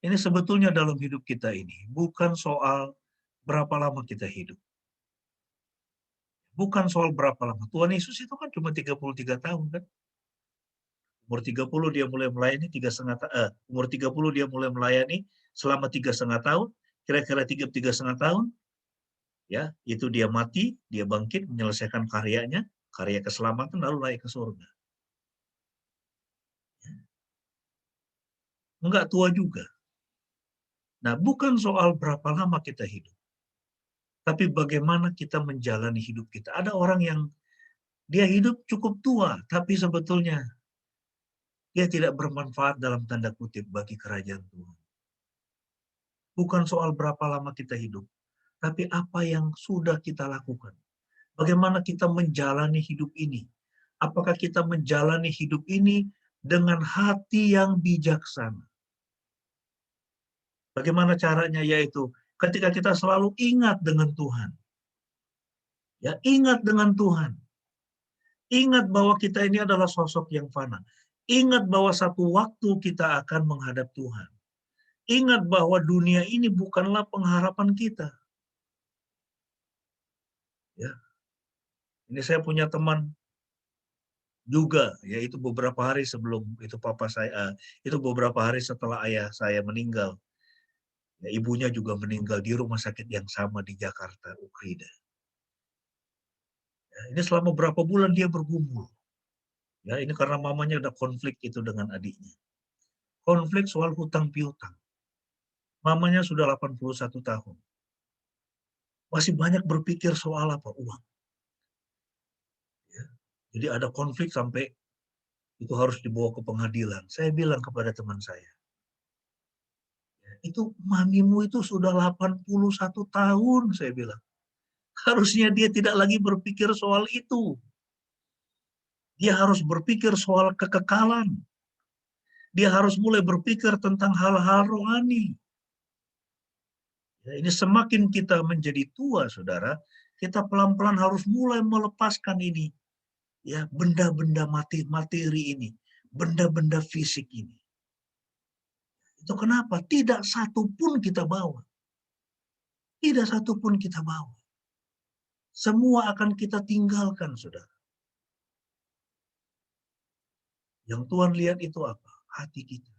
ini sebetulnya dalam hidup kita ini bukan soal berapa lama kita hidup. Bukan soal berapa lama. Tuhan Yesus itu kan cuma 33 tahun kan. Umur 30 dia mulai melayani, umur 30 dia mulai melayani selama 3,5 tahun, kira-kira 3,5 tahun, ya, itu dia mati, dia bangkit, menyelesaikan karyanya, karya keselamatan, lalu naik ke surga. Enggak tua juga. Nah, bukan soal berapa lama kita hidup, tapi bagaimana kita menjalani hidup kita. Ada orang yang dia hidup cukup tua, tapi sebetulnya dia tidak bermanfaat dalam tanda kutip bagi kerajaan Tuhan. Bukan soal berapa lama kita hidup, tapi apa yang sudah kita lakukan. Bagaimana kita menjalani hidup ini. Apakah kita menjalani hidup ini dengan hati yang bijaksana. Bagaimana caranya? Yaitu ketika kita selalu ingat dengan Tuhan. Ya, ingat dengan Tuhan. Ingat bahwa kita ini adalah sosok yang fana. Ingat bahwa satu waktu kita akan menghadap Tuhan. Ingat bahwa dunia ini bukanlah pengharapan kita. Ya. Ini saya punya teman juga, yaitu beberapa hari sebelum itu itu beberapa hari setelah ayah saya meninggal. Ya, ibunya juga meninggal di rumah sakit yang sama di Jakarta, Ukrida. Ya, ini selama berapa bulan dia bergumul. Ya, ini karena mamanya ada konflik itu dengan adiknya. Konflik soal hutang piutang. Mamanya sudah 81 tahun. Masih banyak berpikir soal apa? Uang. Ya. Jadi ada konflik sampai itu harus dibawa ke pengadilan. Saya bilang kepada teman saya, ya, itu mamimu itu sudah 81 tahun, saya bilang. Harusnya dia tidak lagi berpikir soal itu. Dia harus berpikir soal kekekalan. Dia harus mulai berpikir tentang hal-hal rohani. Ya, ini semakin kita menjadi tua, saudara, kita pelan-pelan harus mulai melepaskan ini. Ya, benda-benda materi ini, benda-benda fisik ini. Itu kenapa? Tidak satu pun kita bawa. Tidak satu pun kita bawa. Semua akan kita tinggalkan, saudara. Yang Tuhan lihat itu apa? Hati kita.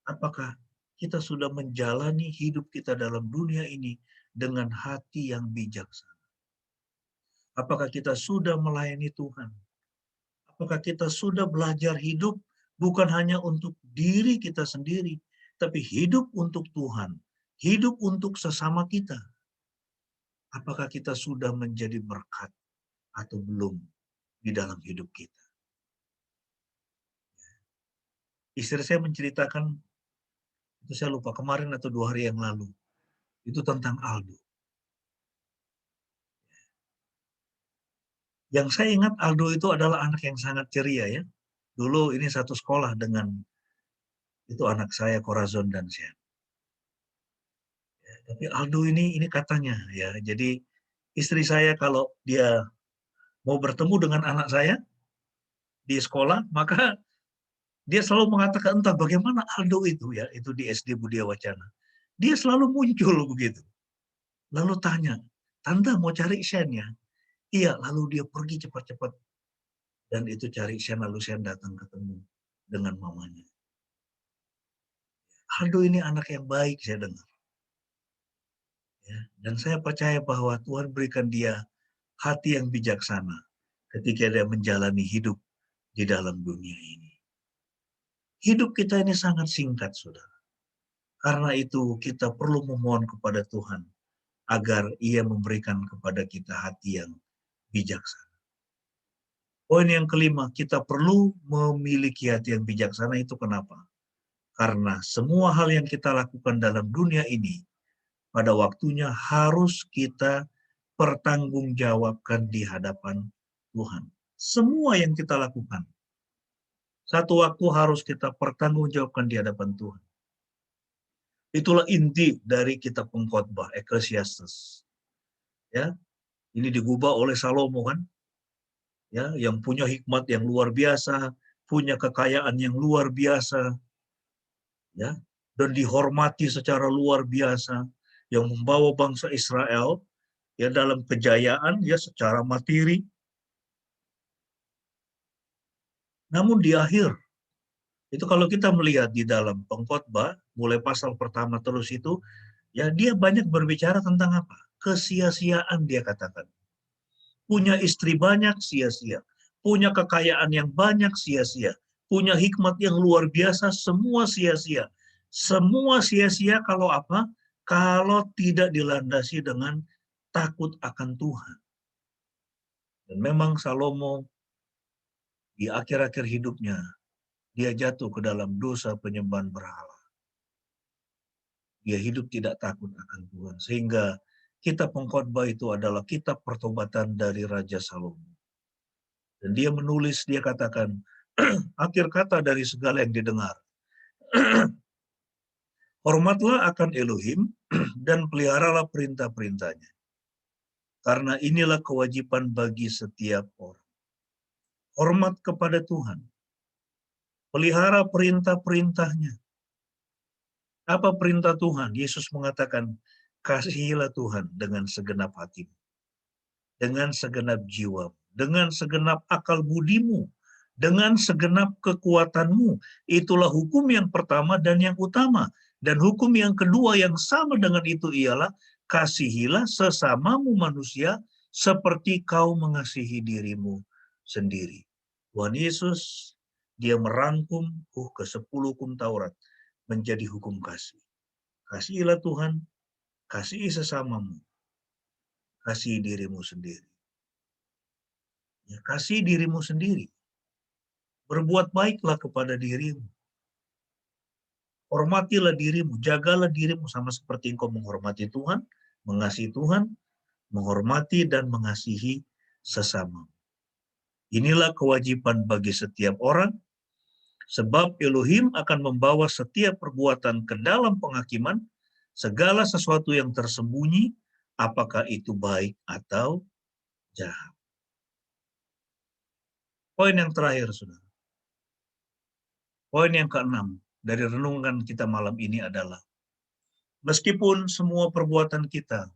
Apakah kita sudah menjalani hidup kita dalam dunia ini dengan hati yang bijaksana? Apakah kita sudah melayani Tuhan? Apakah kita sudah belajar hidup bukan hanya untuk diri kita sendiri, tapi hidup untuk Tuhan, hidup untuk sesama kita? Apakah kita sudah menjadi berkat atau belum di dalam hidup kita? Istri saya menceritakan, itu saya lupa kemarin atau 2 hari yang lalu, itu tentang Aldo. Yang saya ingat Aldo itu adalah anak yang sangat ceria ya. Dulu ini satu sekolah dengan itu anak saya Corazon dan Sian. Ya, tapi Aldo ini katanya ya, jadi istri saya kalau dia mau bertemu dengan anak saya di sekolah, maka dia selalu mengatakan entah bagaimana Aldo itu ya, itu di SD Budia Wacana. Dia selalu muncul begitu. Lalu tanya, "Tante mau cari Sian ya?" Iya, lalu dia pergi cepat-cepat. Dan itu cari Sian, lalu Sian datang ketemu dengan mamanya. Aldo ini anak yang baik, saya dengar. Ya, dan saya percaya bahwa Tuhan berikan dia hati yang bijaksana ketika dia menjalani hidup di dalam dunia ini. Hidup kita ini sangat singkat, saudara. Karena itu kita perlu memohon kepada Tuhan agar Ia memberikan kepada kita hati yang bijaksana. Poin yang kelima, kita perlu memiliki hati yang bijaksana itu kenapa? Karena semua hal yang kita lakukan dalam dunia ini, pada waktunya harus kita pertanggungjawabkan di hadapan Tuhan. Semua yang kita lakukan, satu waktu harus kita pertanggungjawabkan di hadapan Tuhan. Itulah inti dari kitab Pengkhotbah, Ecclesiastes. Ya, ini digubah oleh Salomo kan, ya, yang punya hikmat yang luar biasa, punya kekayaan yang luar biasa, ya, dan dihormati secara luar biasa, yang membawa bangsa Israel ya dalam kejayaan ya secara materi. Namun di akhir itu kalau kita melihat di dalam Pengkhotbah, mulai pasal pertama terus itu, ya dia banyak berbicara tentang apa? Kesia-siaan dia katakan. Punya istri banyak sia-sia, punya kekayaan yang banyak sia-sia, punya hikmat yang luar biasa semua sia-sia. Semua sia-sia kalau apa? Kalau tidak dilandasi dengan takut akan Tuhan. Dan memang Salomo di akhir-akhir hidupnya, dia jatuh ke dalam dosa penyembahan berhala. Dia hidup tidak takut akan Tuhan. Sehingga kitab Pengkhotbah itu adalah kitab pertobatan dari Raja Salomo. Dan dia menulis, dia katakan, akhir kata dari segala yang didengar. Hormatlah akan Elohim dan peliharalah perintah-perintahnya. Karena inilah kewajiban bagi setiap orang. Hormat kepada Tuhan. Pelihara perintah-perintahnya. Apa perintah Tuhan? Yesus mengatakan, kasihilah Tuhan dengan segenap hatimu, dengan segenap jiwamu, dengan segenap akal budimu, dengan segenap kekuatanmu. Itulah hukum yang pertama dan yang utama. Dan hukum yang kedua yang sama dengan itu ialah, kasihilah sesamamu manusia seperti kau mengasihi dirimu sendiri. Tuhan Yesus, dia merangkum ke-10 hukum Taurat menjadi hukum kasih. Kasihilah Tuhan, kasihi sesamamu, kasihi dirimu sendiri. Ya, kasih dirimu sendiri. Berbuat baiklah kepada dirimu. Hormatilah dirimu, jagalah dirimu sama seperti engkau menghormati Tuhan, mengasihi Tuhan, menghormati dan mengasihi sesama. Inilah kewajiban bagi setiap orang, sebab Elohim akan membawa setiap perbuatan ke dalam penghakiman, segala sesuatu yang tersembunyi, apakah itu baik atau jahat. Poin yang terakhir, saudara. Poin yang ke-6 dari renungan kita malam ini adalah, meskipun semua perbuatan kita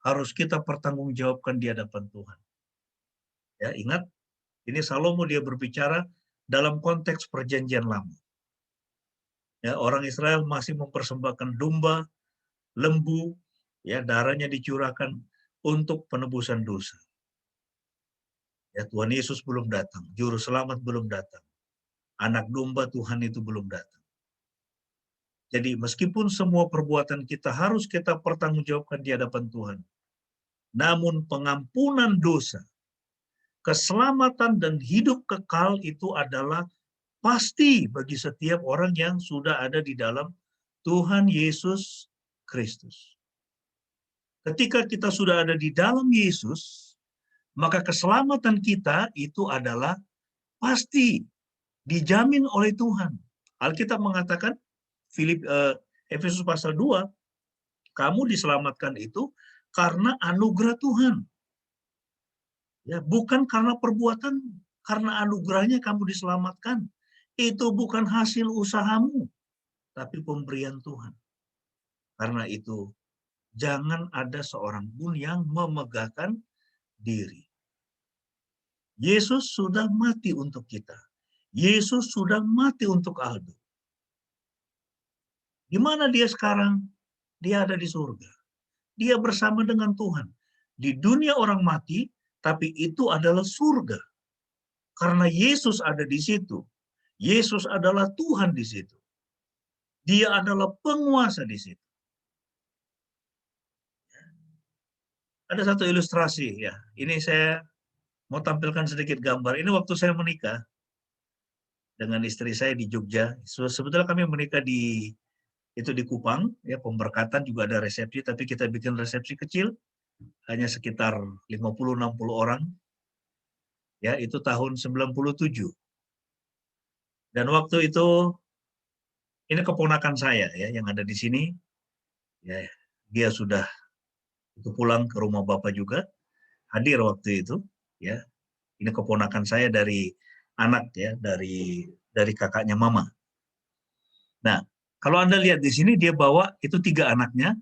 harus kita pertanggungjawabkan di hadapan Tuhan. Ya, ingat, ini Salomo dia berbicara dalam konteks perjanjian lama. Ya, orang Israel masih mempersembahkan domba, lembu, ya, darahnya dicurahkan untuk penebusan dosa. Ya, Tuhan Yesus belum datang, juru selamat belum datang. Anak domba Tuhan itu belum datang. Jadi meskipun semua perbuatan kita harus kita pertanggungjawabkan di hadapan Tuhan, namun pengampunan dosa, keselamatan dan hidup kekal itu adalah pasti bagi setiap orang yang sudah ada di dalam Tuhan Yesus Kristus. Ketika kita sudah ada di dalam Yesus, maka keselamatan kita itu adalah pasti dijamin oleh Tuhan. Alkitab mengatakan, Efesus pasal 2, kamu diselamatkan itu karena anugerah Tuhan. Ya, bukan karena perbuatan, karena anugerahnya kamu diselamatkan. Itu bukan hasil usahamu, tapi pemberian Tuhan. Karena itu, jangan ada seorang pun yang memegahkan diri. Yesus sudah mati untuk kita. Yesus sudah mati untuk Aldo. Di mana dia sekarang? Dia ada di surga. Dia bersama dengan Tuhan. Di dunia orang mati, tapi itu adalah surga. Karena Yesus ada di situ. Yesus adalah Tuhan di situ. Dia adalah penguasa di situ. Ada satu ilustrasi ya. Ini saya mau tampilkan sedikit gambar. Ini waktu saya menikah. dengan istri saya di Jogja. Sebetulnya kami menikah di Kupang, ya pemberkatan juga ada resepsi, tapi kita bikin resepsi kecil, hanya sekitar 50-60 orang. Ya, itu tahun 97. Dan waktu itu ini keponakan saya ya yang ada di sini. Ya, dia sudah pulang ke rumah bapak juga, hadir waktu itu. Ya, ini keponakan saya dari anak ya, dari kakaknya mama. Nah, kalau Anda lihat di sini dia bawa itu 3 anaknya.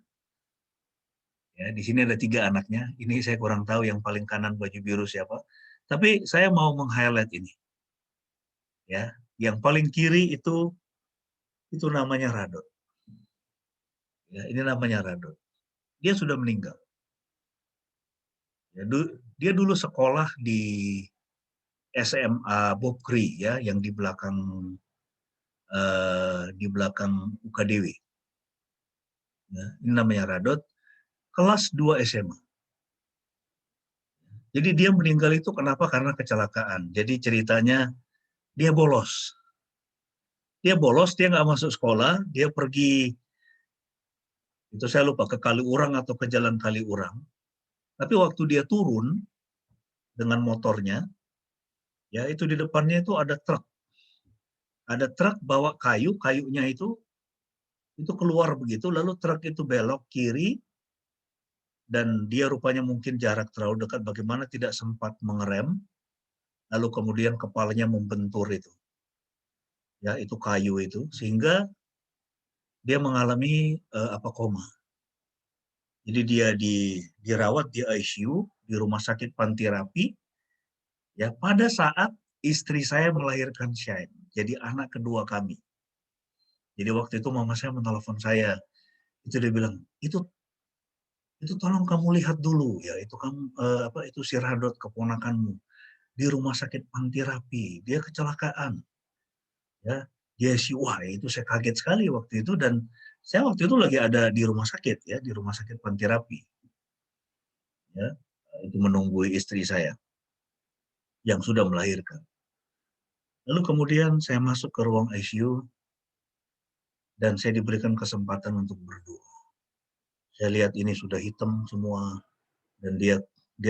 Ya, di sini ada 3 anaknya. Ini saya kurang tahu yang paling kanan baju biru siapa. Tapi saya mau meng-highlight ini. Ya, yang paling kiri itu namanya Radot. Ya, ini namanya Radot. Dia sudah meninggal. Ya, dia dulu sekolah di SMA Bokri ya, yang di belakang UKDW. Ya, ini namanya Radot, kelas 2 SMA. Jadi dia meninggal itu kenapa? Karena kecelakaan. Jadi ceritanya dia bolos. Dia nggak masuk sekolah, dia pergi, itu saya lupa, ke Kaliurang atau ke Jalan Kaliurang. Tapi waktu dia turun dengan motornya, ya itu di depannya itu ada truk. Ada truk bawa kayunya itu keluar begitu, lalu truk itu belok kiri, dan dia rupanya mungkin jarak terlalu dekat, bagaimana tidak sempat mengerem, lalu kemudian kepalanya membentur itu. Ya, itu kayu itu, sehingga dia mengalami koma. Jadi dia dirawat di ICU, di Rumah Sakit Panti Rapi, ya pada saat istri saya melahirkan Shine, jadi anak kedua kami. Jadi waktu itu mama saya menelepon saya, itu dia bilang, itu tolong kamu lihat dulu ya, itu kamu itu si Radot keponakanmu di Rumah Sakit Panti Rapi, dia kecelakaan. Ya, dia wah itu saya kaget sekali waktu itu, dan saya waktu itu lagi ada di rumah sakit ya, di Rumah Sakit Panti Rapi. Ya, itu menunggu istri saya yang sudah melahirkan. Lalu kemudian saya masuk ke ruang ICU dan saya diberikan kesempatan untuk berdoa. Saya lihat ini sudah hitam semua dan dia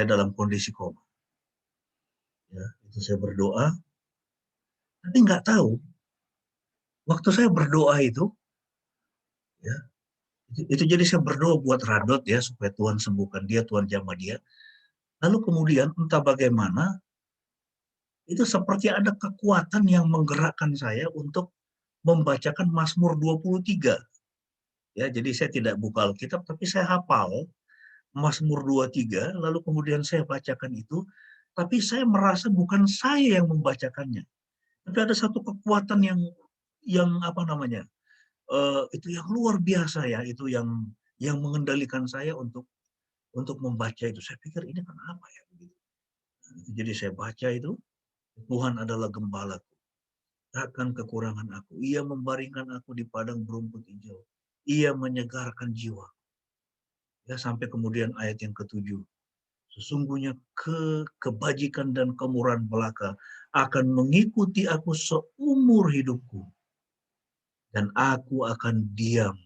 dalam kondisi koma. Ya, itu saya berdoa. Tapi nggak tahu, waktu saya berdoa itu, ya, itu jadi saya berdoa buat Radot ya, supaya Tuhan sembuhkan dia, Tuhan jamah dia. Lalu kemudian entah bagaimana, itu seperti ada kekuatan yang menggerakkan saya untuk membacakan Mazmur 23. Ya, jadi saya tidak buka Alkitab, tapi saya hafal Mazmur 23, lalu kemudian saya bacakan itu, tapi saya merasa bukan saya yang membacakannya. Tapi ada satu kekuatan yang itu yang luar biasa ya, itu yang mengendalikan saya untuk membaca itu. Saya pikir ini kenapa ya begitu. Jadi saya baca itu, Tuhan adalah gembalaku, takkan kekurangan aku. Ia membaringkan aku di padang berumput hijau. Ia menyegarkan jiwa. Ya, sampai kemudian ayat yang ke-7. Sesungguhnya kebajikan dan kemurahan belaka akan mengikuti aku seumur hidupku. Dan aku akan diam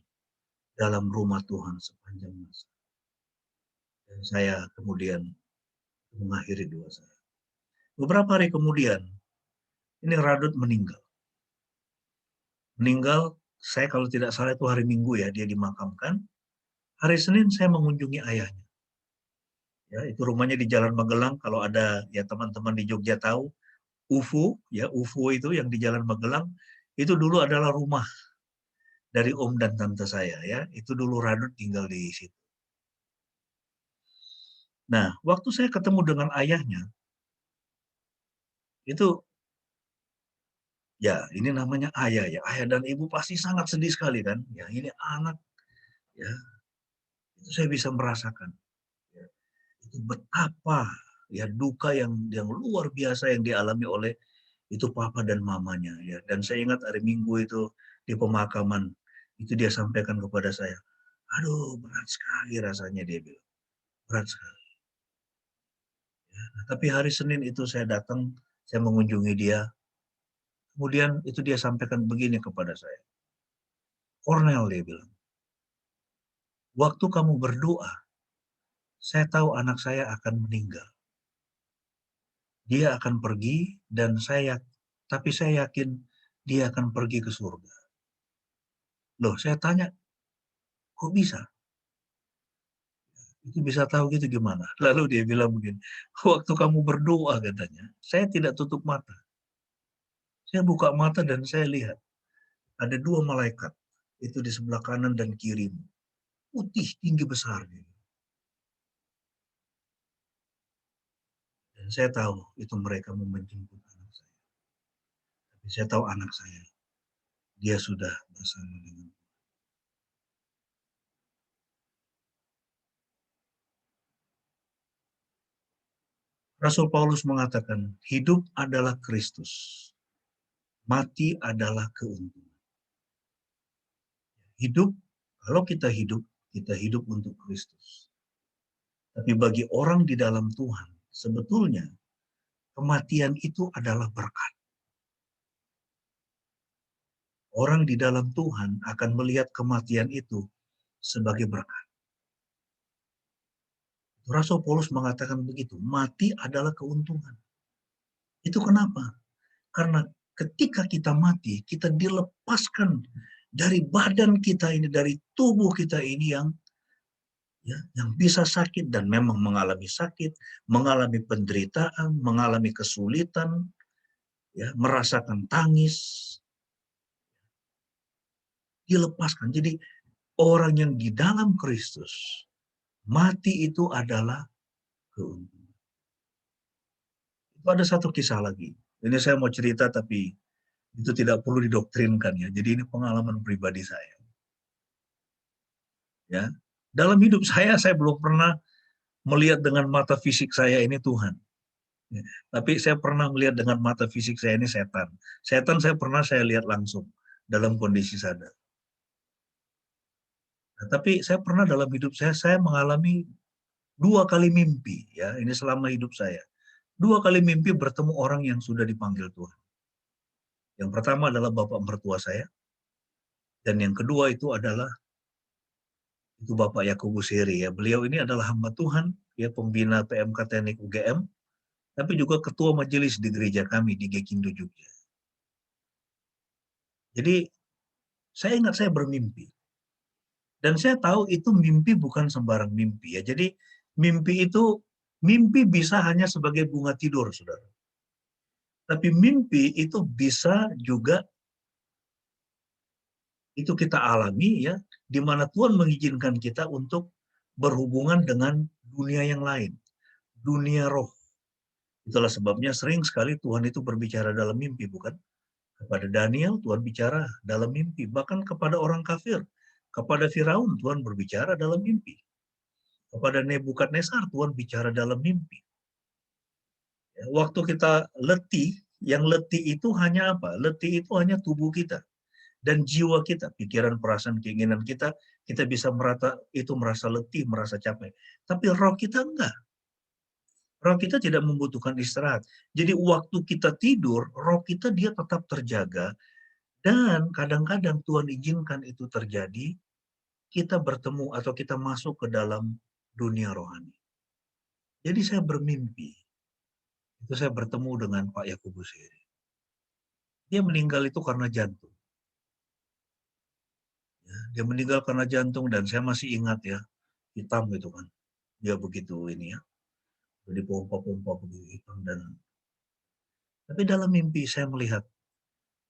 dalam rumah Tuhan sepanjang masa. Dan saya kemudian mengakhiri doa saya. Beberapa hari kemudian, ini Radot meninggal. Saya kalau tidak salah itu hari Minggu ya, dia dimakamkan. Hari Senin saya mengunjungi ayahnya. Ya, itu rumahnya di Jalan Magelang. Kalau ada ya teman-teman di Jogja tahu, UFO itu yang di Jalan Magelang, itu dulu adalah rumah dari om dan tante saya ya. Itu dulu Radot tinggal di situ. Nah, waktu saya ketemu dengan ayahnya, itu ya ini namanya ayah ya. Ayah dan ibu pasti sangat sedih sekali kan. Ya ini anak ya. Itu saya bisa merasakan. Ya, itu betapa ya duka yang luar biasa yang dialami oleh itu papa dan mamanya ya. Dan saya ingat hari Minggu itu di pemakaman itu dia sampaikan kepada saya, aduh berat sekali rasanya, dia bilang, berat sekali. Ya, tapi hari Senin itu saya datang, saya mengunjungi dia, Kemudian itu dia sampaikan begini kepada saya. Cornel, dia bilang, waktu kamu berdoa, saya tahu anak saya akan meninggal. Dia akan pergi tapi saya yakin dia akan pergi ke surga. Loh, saya tanya, kok bisa? Itu bisa tahu gitu gimana? Lalu dia bilang begini, waktu kamu berdoa katanya, saya tidak tutup mata. Saya buka mata dan saya lihat ada 2 malaikat. Itu di sebelah kanan dan kirimu. Putih, tinggi, besar. Dan saya tahu itu mereka mau menjemput anak saya. Tapi saya tahu anak saya, dia sudah bersama dengan Rasul Paulus mengatakan, hidup adalah Kristus, mati adalah keuntungan. Hidup, kalau kita hidup untuk Kristus. Tapi bagi orang di dalam Tuhan, sebetulnya kematian itu adalah berkat. Orang di dalam Tuhan akan melihat kematian itu sebagai berkat. Rasul Paulus mengatakan begitu, mati adalah keuntungan. Itu kenapa? Karena ketika kita mati, kita dilepaskan dari badan kita ini, dari tubuh kita ini yang bisa sakit dan memang mengalami sakit, mengalami penderitaan, mengalami kesulitan, merasakan tangis, dilepaskan. Jadi orang yang di dalam Kristus, mati itu adalah keuntungan. Itu ada satu kisah lagi. Ini saya mau cerita tapi itu tidak perlu didoktrinkan ya. Jadi ini pengalaman pribadi saya. Ya, dalam hidup saya belum pernah melihat dengan mata fisik saya ini Tuhan. Ya, tapi saya pernah melihat dengan mata fisik saya ini setan. Setan saya lihat langsung dalam kondisi sadar. Nah, tapi saya pernah dalam hidup saya mengalami 2 kali mimpi ya, ini selama hidup saya. 2 kali mimpi bertemu orang yang sudah dipanggil Tuhan. Yang pertama adalah bapak mertua saya, dan yang kedua itu adalah Bapak Yakobus Heri ya. Beliau ini adalah hamba Tuhan, ya pembina PMK Teknik UGM, tapi juga ketua majelis di gereja kami di Gekindo Jogja. Jadi saya ingat saya bermimpi. Dan saya tahu itu mimpi bukan sembarang mimpi ya. Jadi mimpi bisa hanya sebagai bunga tidur, Saudara. Tapi mimpi itu bisa juga itu kita alami ya, di mana Tuhan mengizinkan kita untuk berhubungan dengan dunia yang lain, dunia roh. Itulah sebabnya sering sekali Tuhan itu berbicara dalam mimpi, bukan? Kepada Daniel Tuhan bicara dalam mimpi, bahkan kepada orang kafir, kepada Firaun Tuhan berbicara dalam mimpi. Kepada Nebukadnezar Tuhan bicara dalam mimpi. Ya, waktu kita letih, yang letih itu hanya apa? Letih itu hanya tubuh kita dan jiwa kita, pikiran, perasaan, keinginan kita bisa merasa letih, merasa capek. Tapi roh kita enggak. Roh kita tidak membutuhkan istirahat. Jadi waktu kita tidur, roh kita dia tetap terjaga, dan kadang-kadang Tuhan izinkan itu terjadi, kita bertemu atau kita masuk ke dalam dunia rohani. Jadi saya bermimpi, itu saya bertemu dengan Pak Yakobus Heri. Dia meninggal itu karena jantung. Ya, dia meninggal karena jantung dan saya masih ingat ya, hitam gitu kan. Dia begitu ini ya, jadi pompa-pompa begitu hitam tapi dalam mimpi saya melihat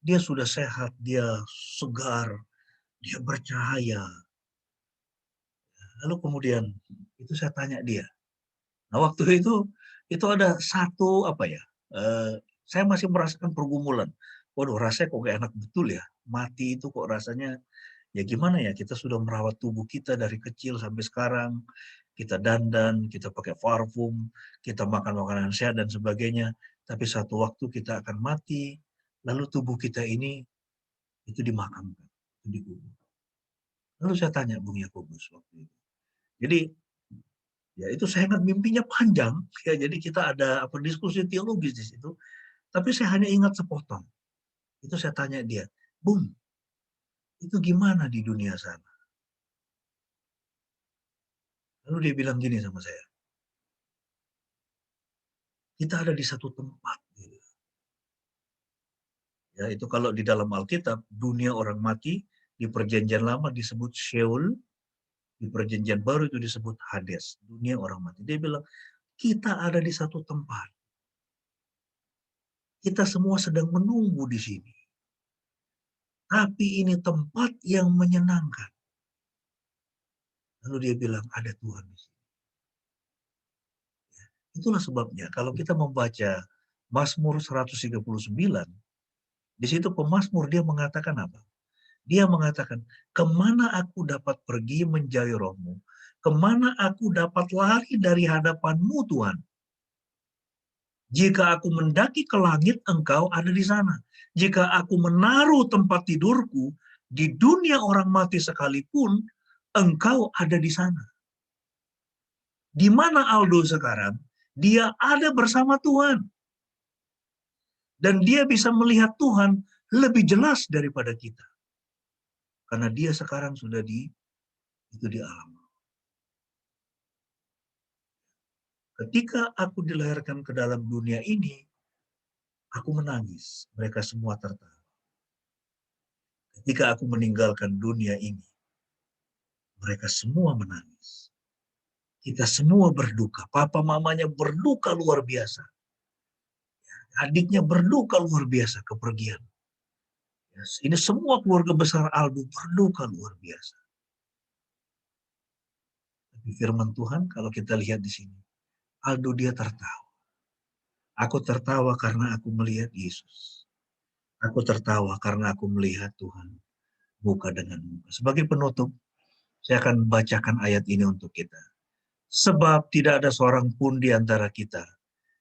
dia sudah sehat, dia segar, dia bercahaya. Lalu kemudian itu saya tanya dia. Nah waktu itu ada satu saya masih merasakan pergumulan. Waduh, rasanya kok gak enak betul ya. Mati itu kok rasanya ya gimana ya, kita sudah merawat tubuh kita dari kecil sampai sekarang. Kita dandan, kita pakai parfum, kita makan makanan sehat dan sebagainya. Tapi satu waktu kita akan mati, lalu tubuh kita ini itu dimakamkan, dikubur. Lalu saya tanya Bung Yakobus waktu itu. Jadi ya itu saya ingat mimpinya panjang, ya jadi kita ada diskusi teologis di situ. Tapi saya hanya ingat sepotong. Itu saya tanya dia, Bung, itu gimana di dunia sana? Lalu dia bilang gini sama saya, kita ada di satu tempat. Ya, itu kalau di dalam Alkitab, dunia orang mati di perjanjian lama disebut Sheol, di perjanjian baru itu disebut Hades, dunia orang mati. Dia bilang, kita ada di satu tempat. Kita semua sedang menunggu di sini. Tapi ini tempat yang menyenangkan. Lalu dia bilang, ada Tuhan di sini. Itulah sebabnya kalau kita membaca Mazmur 139, di situ pemazmur dia mengatakan apa? Dia mengatakan, kemana aku dapat pergi menjauhi rohmu? Kemana aku dapat lari dari hadapanmu Tuhan? Jika aku mendaki ke langit, engkau ada di sana. Jika aku menaruh tempat tidurku di dunia orang mati sekalipun, engkau ada di sana. Di mana Aldo sekarang? Dia ada bersama Tuhan. Dan dia bisa melihat Tuhan lebih jelas daripada kita. Karena dia sekarang sudah di alam. Ketika aku dilahirkan ke dalam dunia ini, aku menangis. Mereka semua tertawa. Ketika aku meninggalkan dunia ini, mereka semua menangis. Kita semua berduka. Papa mamanya berduka luar biasa. Adiknya berduka luar biasa kepergian. Ini semua keluarga besar Aldo berduka luar biasa. Tapi firman Tuhan kalau kita lihat di sini, Aldo dia tertawa. Aku tertawa karena aku melihat Yesus. Aku tertawa karena aku melihat Tuhan muka dengan muka. Sebagai penutup, saya akan bacakan ayat ini untuk kita. Sebab tidak ada seorang pun di antara kita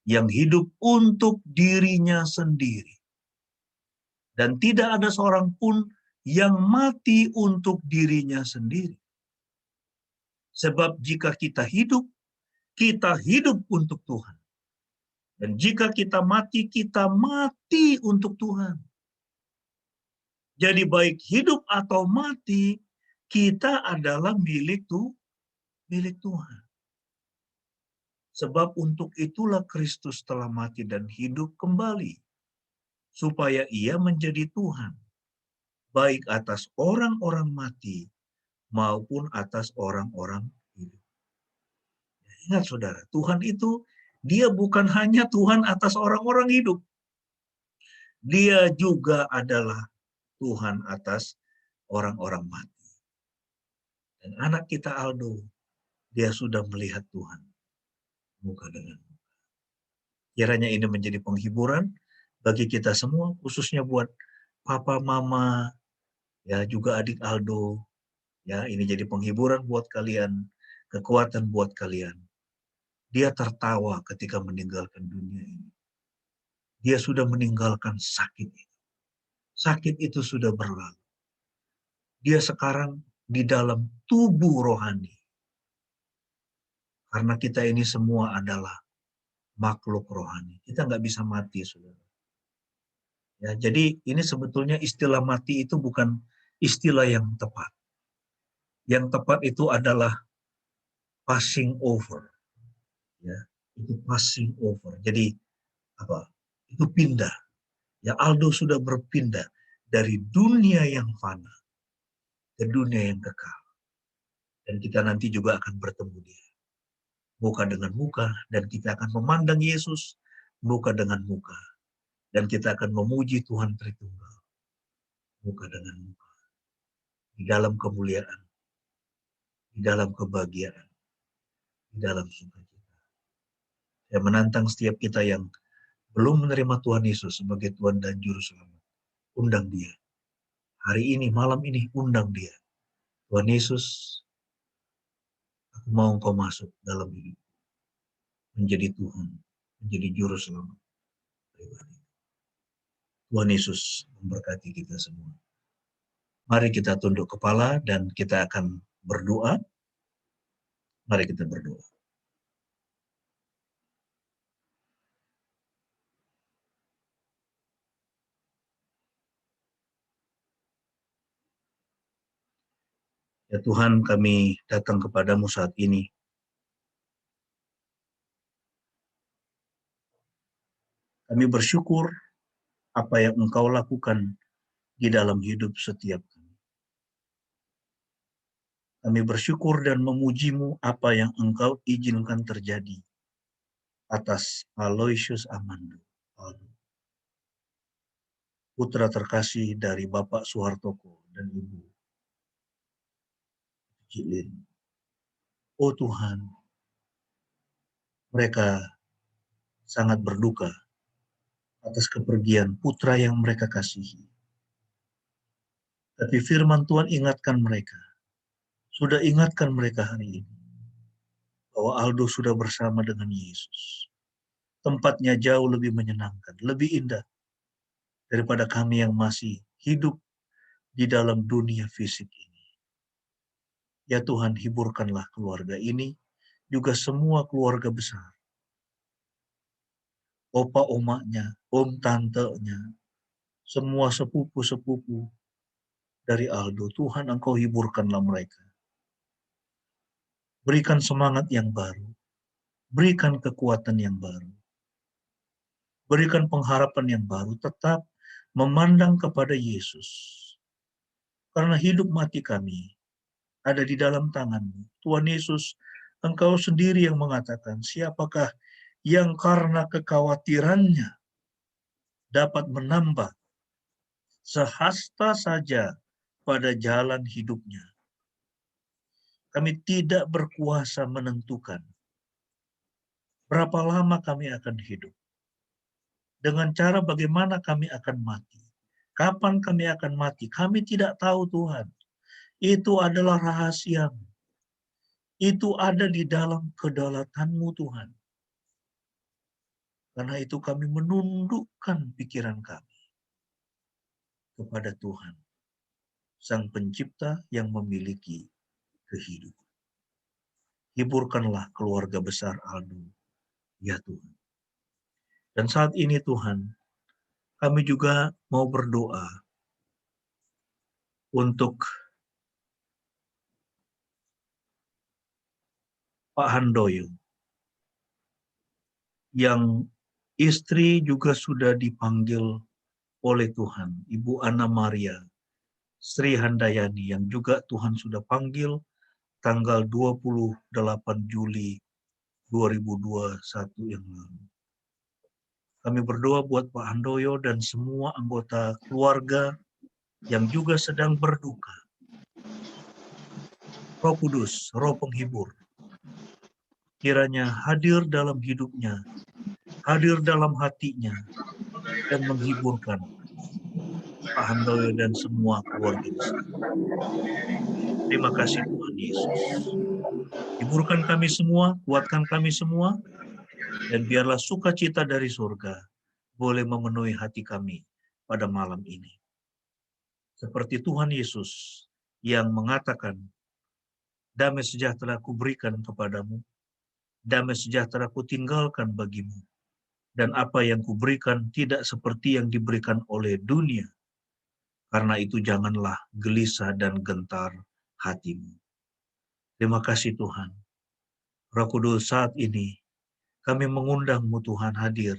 yang hidup untuk dirinya sendiri. Dan tidak ada seorang pun yang mati untuk dirinya sendiri. Sebab jika kita hidup untuk Tuhan. Dan jika kita mati untuk Tuhan. Jadi baik hidup atau mati, kita adalah milik Tuhan. Sebab untuk itulah Kristus telah mati dan hidup kembali. Supaya ia menjadi Tuhan. Baik atas orang-orang mati maupun atas orang-orang hidup. Ingat saudara, Tuhan itu dia bukan hanya Tuhan atas orang-orang hidup. Dia juga adalah Tuhan atas orang-orang mati. Dan anak kita Aldo, dia sudah melihat Tuhan muka dengan muka. Kiranya ini menjadi penghiburan bagi kita semua, khususnya buat papa, mama, ya juga adik Aldo. Ya, ini jadi penghiburan buat kalian, kekuatan buat kalian. Dia tertawa ketika meninggalkan dunia ini. Dia sudah meninggalkan sakit itu. Sakit itu sudah berlalu. Dia sekarang di dalam tubuh rohani. Karena kita ini semua adalah makhluk rohani. Kita nggak bisa mati, saudara. Ya, jadi ini sebetulnya istilah mati itu bukan istilah yang tepat. Yang tepat itu adalah passing over. Ya, itu passing over. Jadi apa? Itu pindah. Ya, Aldo sudah berpindah dari dunia yang fana ke dunia yang kekal. Dan kita nanti juga akan bertemu dia. Muka dengan muka, dan kita akan memandang Yesus muka dengan muka. Dan kita akan memuji Tuhan Tritunggal muka dengan muka. Di dalam kemuliaan, di dalam kebahagiaan, di dalam sukacita. Saya menantang setiap kita yang belum menerima Tuhan Yesus sebagai Tuhan dan Juru Selamat. Undang dia. Hari ini, malam ini, undang dia. Tuhan Yesus, aku mau engkau masuk dalam hidup. Menjadi Tuhan, menjadi Juru Selamat. Tuhan Yesus memberkati kita semua. Mari kita tunduk kepala dan kita akan berdoa. Mari kita berdoa. Ya Tuhan, kami datang kepadamu saat ini. Kami bersyukur apa yang Engkau lakukan di dalam hidup setiap kami. Kami bersyukur dan memuji-Mu apa yang Engkau izinkan terjadi atas Aloysius Amando, putra terkasih dari Bapak Suhartoko dan Ibu Cilin. Oh Tuhan, mereka sangat berduka atas kepergian putra yang mereka kasihi. Tapi firman Tuhan ingatkan mereka, sudah ingatkan mereka hari ini, bahwa Aldo sudah bersama dengan Yesus. Tempatnya jauh lebih menyenangkan, lebih indah daripada kami yang masih hidup di dalam dunia fisik ini. Ya Tuhan, hiburkanlah keluarga ini, juga semua keluarga besar. Opa omaknya, om tantenya, semua sepupu-sepupu dari Aldo. Tuhan, Engkau hiburkanlah mereka. Berikan semangat yang baru. Berikan kekuatan yang baru. Berikan pengharapan yang baru. Tetap memandang kepada Yesus. Karena hidup mati kami ada di dalam tangan-Mu. Tuhan Yesus, Engkau sendiri yang mengatakan, siapakah yang karena kekhawatirannya dapat menambah sehasta saja pada jalan hidupnya. Kami tidak berkuasa menentukan berapa lama kami akan hidup. Dengan cara bagaimana kami akan mati. Kapan kami akan mati, kami tidak tahu Tuhan. Itu adalah rahasia. Itu ada di dalam kedaulatan-Mu Tuhan. Karena itu kami menundukkan pikiran kami kepada Tuhan, Sang Pencipta yang memiliki kehidupan. Hiburkanlah keluarga besar Aldo, ya Tuhan. Dan saat ini Tuhan, kami juga mau berdoa untuk Pak Handoyo, yang istri juga sudah dipanggil oleh Tuhan, Ibu Anna Maria Sri Handayani, yang juga Tuhan sudah panggil tanggal 28 Juli 2021 yang lalu. Kami berdoa buat Pak Handoyo dan semua anggota keluarga yang juga sedang berduka. Roh Kudus, Roh Penghibur, kiranya hadir dalam hidupnya, hadir dalam hatinya, dan menghiburkan Pak Handoyo dan semua keluarga besar. Terima kasih Tuhan Yesus. Hiburkan kami semua, kuatkan kami semua, dan biarlah sukacita dari surga boleh memenuhi hati kami pada malam ini. Seperti Tuhan Yesus yang mengatakan, damai sejahtera ku berikan kepadamu, damai sejahtera ku tinggalkan bagimu, dan apa yang kuberikan tidak seperti yang diberikan oleh dunia. Karena itu janganlah gelisah dan gentar hatimu. Terima kasih Tuhan. Roh Kudus, saat ini kami mengundang-Mu Tuhan hadir.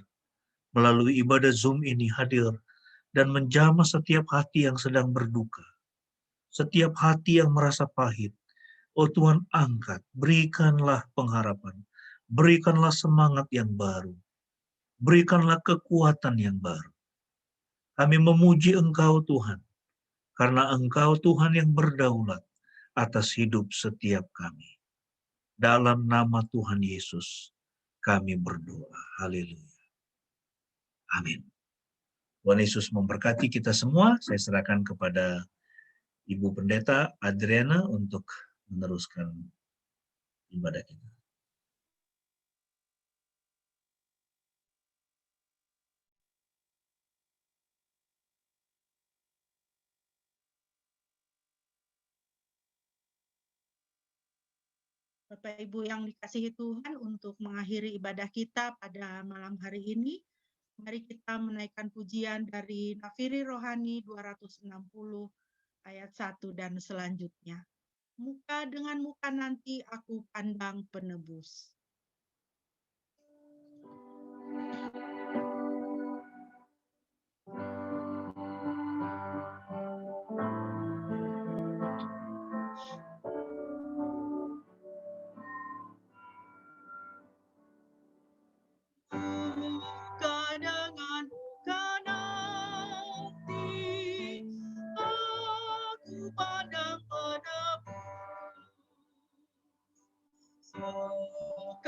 Melalui ibadah Zoom ini hadir dan menjamah setiap hati yang sedang berduka. Setiap hati yang merasa pahit. Oh Tuhan, angkat, berikanlah pengharapan. Berikanlah semangat yang baru. Berikanlah kekuatan yang baru. Kami memuji Engkau Tuhan, karena Engkau Tuhan yang berdaulat atas hidup setiap kami. Dalam nama Tuhan Yesus, kami berdoa. Haleluya. Amin. Tuhan Yesus memberkati kita semua. Saya serahkan kepada Ibu Pendeta Adriana untuk meneruskan ibadah kita. Bapak Ibu yang dikasihi Tuhan, untuk mengakhiri ibadah kita pada malam hari ini, mari kita menaikkan pujian dari Nafiri Rohani 260 ayat 1 dan selanjutnya. muka dengan muka nanti aku pandang penebus. Muka dengan muka nanti aku pandang penebus.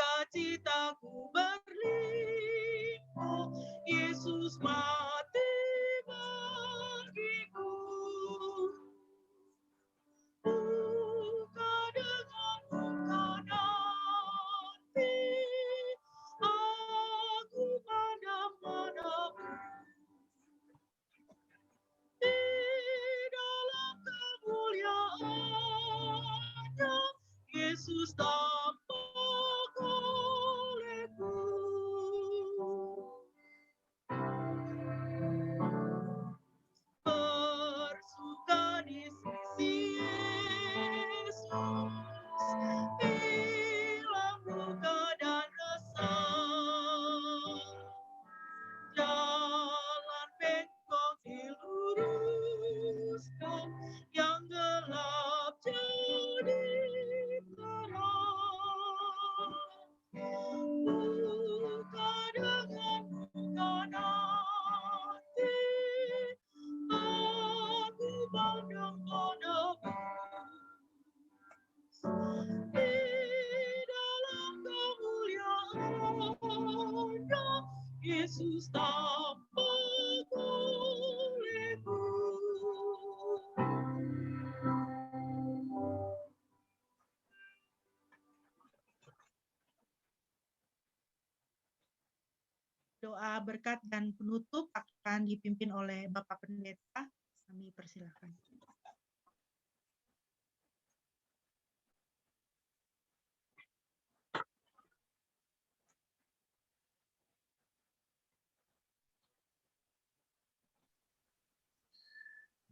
Sukacitaku berlimpah, Yesus mati bagiku. Muka dengan muka nanti aku pandang penebus. Di dalam kemuliaannya, Yesus tampak olehku. Bersuka di sisi Yesus, hilang duka dan resah. Jalan bengkok diluruskan, yang gelap jadi terang. Muka dengan muka nanti aku pandang penebus. Di dalam kemuliaannya, Yesus tampak olehku. Doa berkat dan penutup akan dipimpin oleh Bapak Pendeta. Kami persilakan.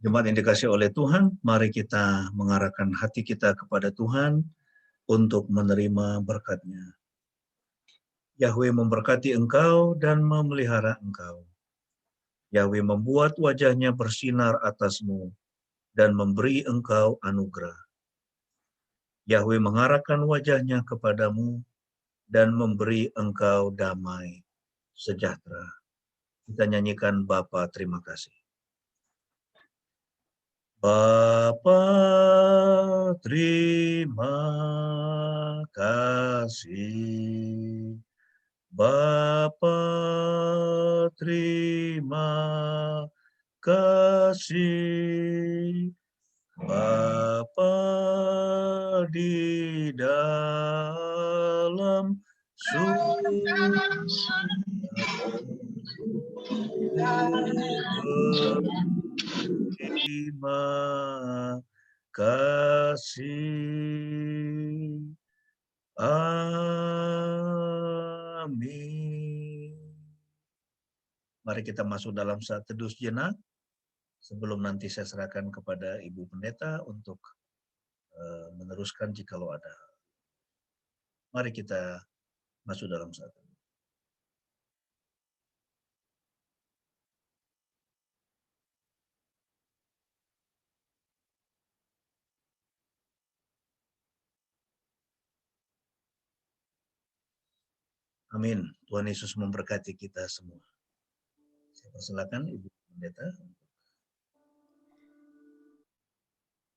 Jemaat yang dikasihi oleh Tuhan, mari kita mengarahkan hati kita kepada Tuhan untuk menerima berkat-Nya. Yahweh memberkati engkau dan memelihara engkau. Yahweh membuat wajah-Nya bersinar atasmu dan memberi engkau anugerah. Yahweh mengarahkan wajah-Nya kepadamu dan memberi engkau damai sejahtera. Kita nyanyikan Bapa terima kasih. Bapa terima kasih. Bapa terima kasih. Bapa di dalam terima kasih. Amin. Mari kita masuk dalam saat teduh sejenak. Sebelum nanti saya serahkan kepada Ibu Pendeta untuk meneruskan jikalau ada. Mari kita masuk dalam saat teduh. Amin. Tuhan Yesus memberkati kita semua. Saya persilakan Ibu Pendeta.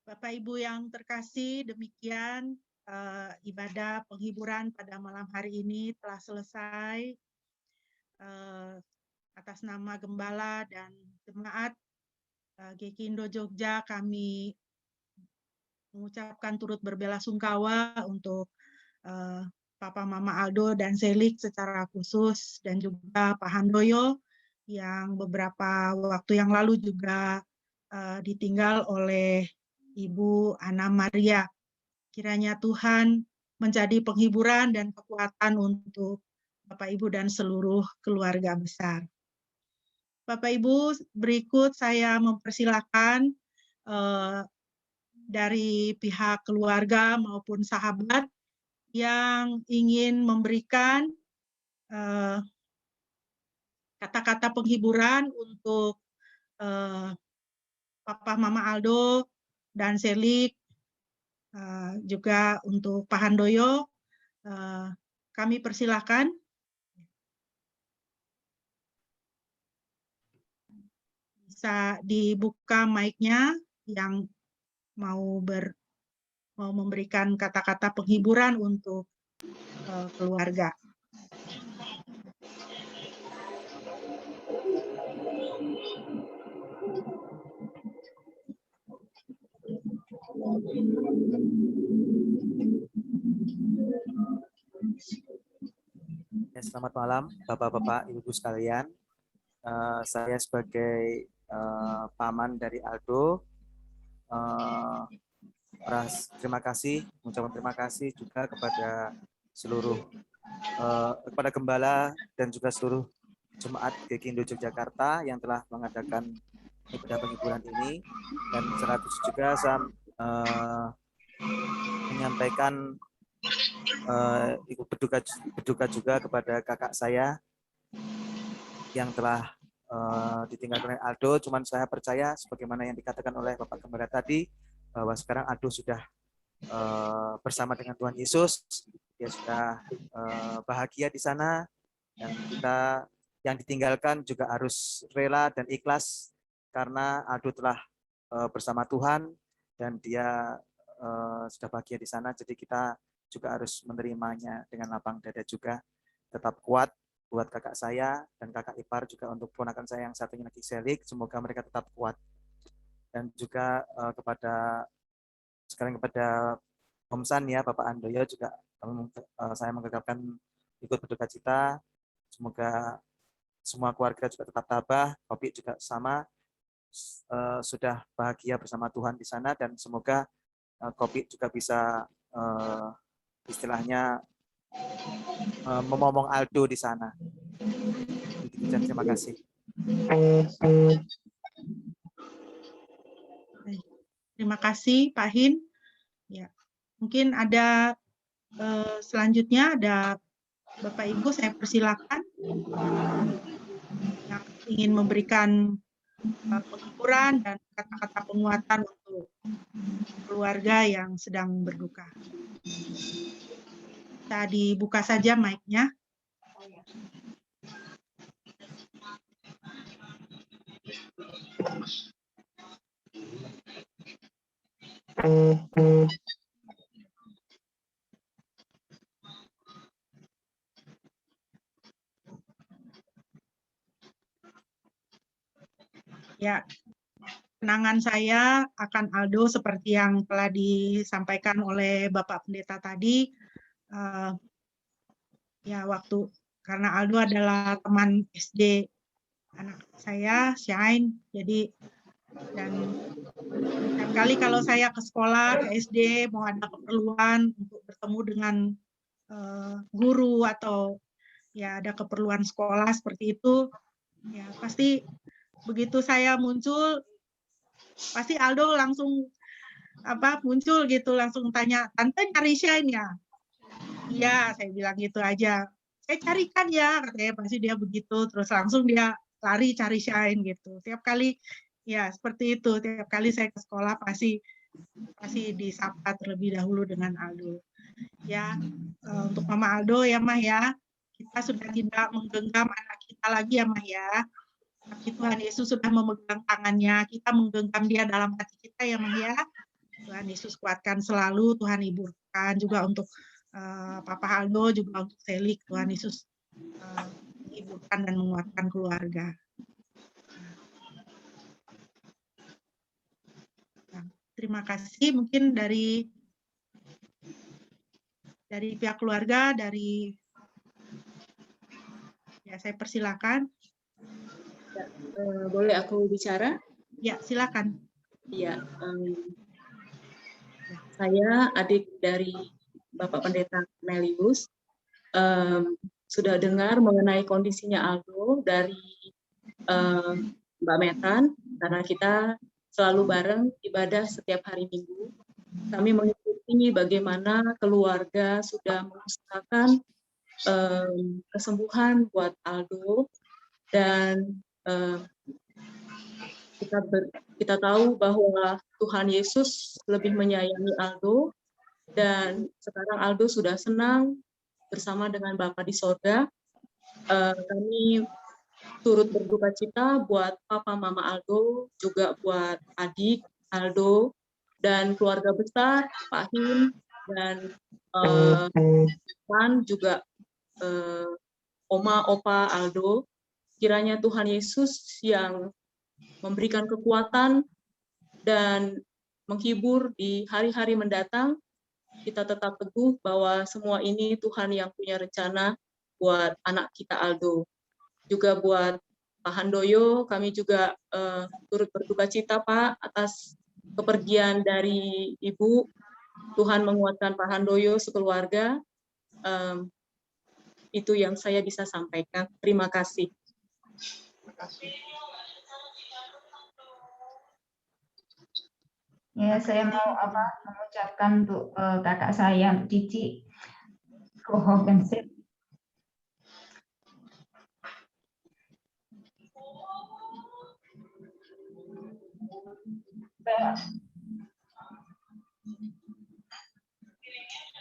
Bapak Ibu yang terkasih, demikian ibadah penghiburan pada malam hari ini telah selesai. Atas nama Gembala dan Jemaat GKINDO Jogja, kami mengucapkan turut berbelasungkawa untuk Papa Mama Aldo dan Selik secara khusus, dan juga Pak Handoyo yang beberapa waktu yang lalu juga ditinggal oleh Ibu Ana Maria. Kiranya Tuhan menjadi penghiburan dan kekuatan untuk Bapak Ibu dan seluruh keluarga besar. Bapak Ibu, berikut saya mempersilakan dari pihak keluarga maupun sahabat yang ingin memberikan kata-kata penghiburan untuk Papa Mama Aldo dan Selik, juga untuk Pak Handoyo, kami persilahkan. Bisa dibuka mic-nya yang mau memberikan kata-kata penghiburan untuk keluarga. Ya, selamat malam, Bapak-Bapak, Ibu sekalian. Saya sebagai paman dari Aldo, terima kasih, mengucapkan terima kasih juga kepada seluruh kepada Gembala dan juga seluruh Jemaat GKIndo Yogyakarta yang telah mengadakan ibadah penghiburan ini, dan secara khusus juga saya menyampaikan ikut berduka juga kepada kakak saya yang telah ditinggalkan oleh Aldo. Cuman saya percaya sebagaimana yang dikatakan oleh Bapak Gembala tadi, bahwa sekarang Aldo sudah bersama dengan Tuhan Yesus, dia sudah bahagia di sana, dan kita yang ditinggalkan juga harus rela dan ikhlas karena Aldo telah bersama Tuhan dan dia sudah bahagia di sana. Jadi kita juga harus menerimanya dengan lapang dada juga. Tetap kuat buat kakak saya dan kakak ipar, juga untuk ponakan saya yang satunya lagi Selik, semoga mereka tetap kuat. Dan juga sekarang kepada Om San ya, Bapak Handoyo juga saya mengucapkan ikut berduka cita. Semoga semua keluarga juga tetap tabah, Kopi juga sama, sudah bahagia bersama Tuhan di sana, dan semoga Kopi juga bisa istilahnya memomong Aldo di sana. Terima kasih. Terima kasih Pak Hin. Ya, mungkin ada selanjutnya ada Bapak Ibu, saya persilakan yang ingin memberikan penghiburan dan kata-kata penguatan untuk keluarga yang sedang berduka. Kita dibuka saja mic-nya. Ya, kenangan saya akan Aldo seperti yang telah disampaikan oleh Bapak Pendeta tadi, ya karena Aldo adalah teman SD anak saya, Shine, jadi dan setiap kali kalau saya ke sekolah, ke SD, mau ada keperluan untuk bertemu dengan guru atau ya ada keperluan sekolah seperti itu, ya pasti begitu saya muncul, pasti Aldo langsung muncul gitu, langsung tanya, "Tante cari Shine ya?" "Iya," saya bilang gitu aja. "Saya carikan ya," katanya, pasti dia begitu, terus langsung dia lari cari Shine gitu. Tiap kali ya seperti itu, tiap kali saya ke sekolah pasti disapa terlebih dahulu dengan Aldo. Ya, untuk Mama Aldo ya Mah ya, kita sudah tidak menggenggam anak kita lagi ya Mah ya. Tapi Tuhan Yesus sudah memegang tangannya, kita menggenggam dia dalam hati kita ya Mah ya. Tuhan Yesus kuatkan selalu, Tuhan hiburkan juga untuk Papa Aldo, juga untuk Selik. Tuhan Yesus hiburkan dan menguatkan keluarga. Nah, terima kasih. Mungkin dari pihak keluarga, ya saya persilakan. Boleh aku bicara? Ya, silakan. Iya, saya adik dari Bapak Pendeta Melius, sudah dengar mengenai kondisinya Aldo dari Mbak Metan, karena kita selalu bareng ibadah setiap hari Minggu. Kami mengikuti bagaimana keluarga sudah mengusahakan kesembuhan buat Aldo, dan kita tahu bahwa Tuhan Yesus lebih menyayangi Aldo, dan sekarang Aldo sudah senang bersama dengan Bapa di sorga. Kami turut berduka cita buat Papa Mama Aldo, juga buat adik Aldo, dan keluarga besar, Pak Him, dan juga Oma, Opa Aldo. Kiranya Tuhan Yesus yang memberikan kekuatan dan menghibur di hari-hari mendatang. Kita tetap teguh bahwa semua ini Tuhan yang punya rencana buat anak kita Aldo. Juga buat Pak Handoyo, kami juga turut berduka cita Pak atas kepergian dari Ibu. Tuhan menguatkan Pak Handoyo sekeluarga. Itu yang saya bisa sampaikan. Terima kasih. Ya, saya mau mengucapkan untuk kakak saya, Cici, go home and sit.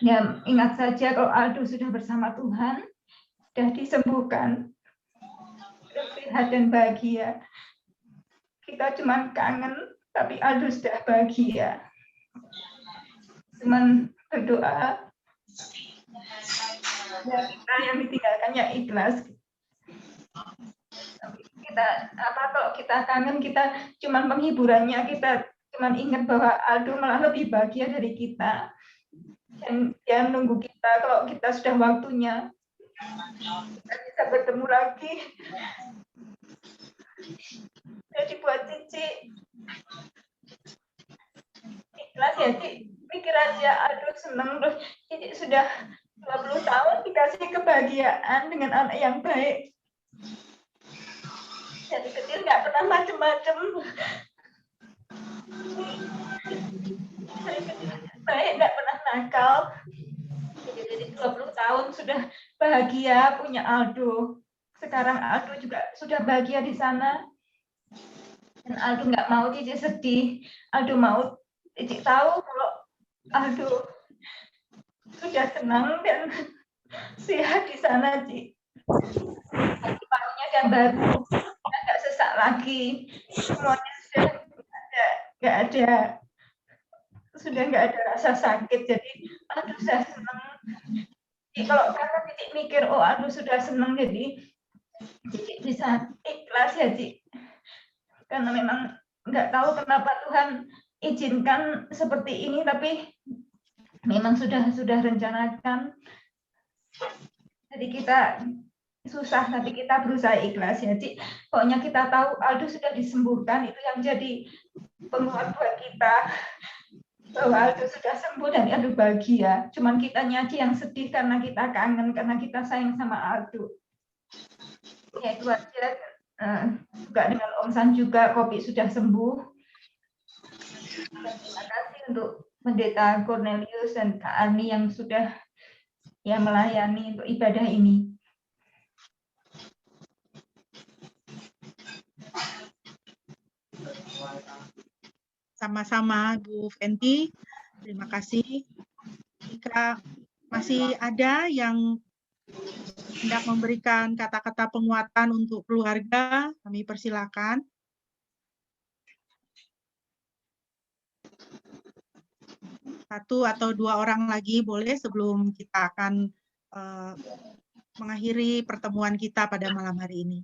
Ya, ingat saja kalau Aldo sudah bersama Tuhan, sudah disembuhkan, sudah sehat dan bahagia. Kita cuma kangen, tapi Aldo sudah bahagia. Cuman berdoa, ya kita yang ditinggalkannya ikhlas. Kita kalau kita kangen, kita cuman penghiburannya, kita cuman ingat bahwa Aldo malah lebih bahagia dari kita. Dan dia nunggu kita kalau kita sudah waktunya, kita bisa bertemu lagi. Jadi buat Cici, ikhlas ya Cici, pikir aja Aldo seneng, terus Cici sudah 20 tahun dikasih kebahagiaan dengan anak yang baik. Dari kecil nggak pernah macem-macem. Dari kecil baik, nggak pernah nakal. Jadi 20 tahun sudah bahagia punya Aldo. Sekarang Aldo juga sudah bahagia di sana. Dan Aldo nggak mau Cici sedih. Aldo mau Cici tahu kalau Aldo sudah senang dan sehat di sana, Cici. Parunya dan baru, nggak sesak lagi. Semuanya sudah nggak ada rasa sakit. Jadi Aldo sudah senang. Jadi, kalau kakak Cici mikir, oh Aldo sudah senang, jadi Cici bisa ikhlas ya, Cici. Karena memang nggak tahu kenapa Tuhan izinkan seperti ini, tapi memang sudah rencanakan. Jadi kita susah, tapi kita berusaha ikhlas ya, Cik. Pokoknya kita tahu Aldo sudah disembuhkan, itu yang jadi penguat buat kita. Bahwa Aldo sudah sembuh dan Aldo bahagia. Cuman kitanya aja yang sedih karena kita kangen, karena kita sayang sama Aldo. Ya itu aja. Juga dengan Om San juga, Kopi sudah sembuh. Dan terima kasih untuk Pendeta Cornelius dan Kak Ani yang sudah melayani untuk ibadah ini. Sama-sama Bu Fenty, terima kasih. Jika masih ada yang hendak memberikan kata-kata penguatan untuk keluarga, kami persilakan. Satu atau dua orang lagi boleh sebelum kita akan mengakhiri pertemuan kita pada malam hari ini.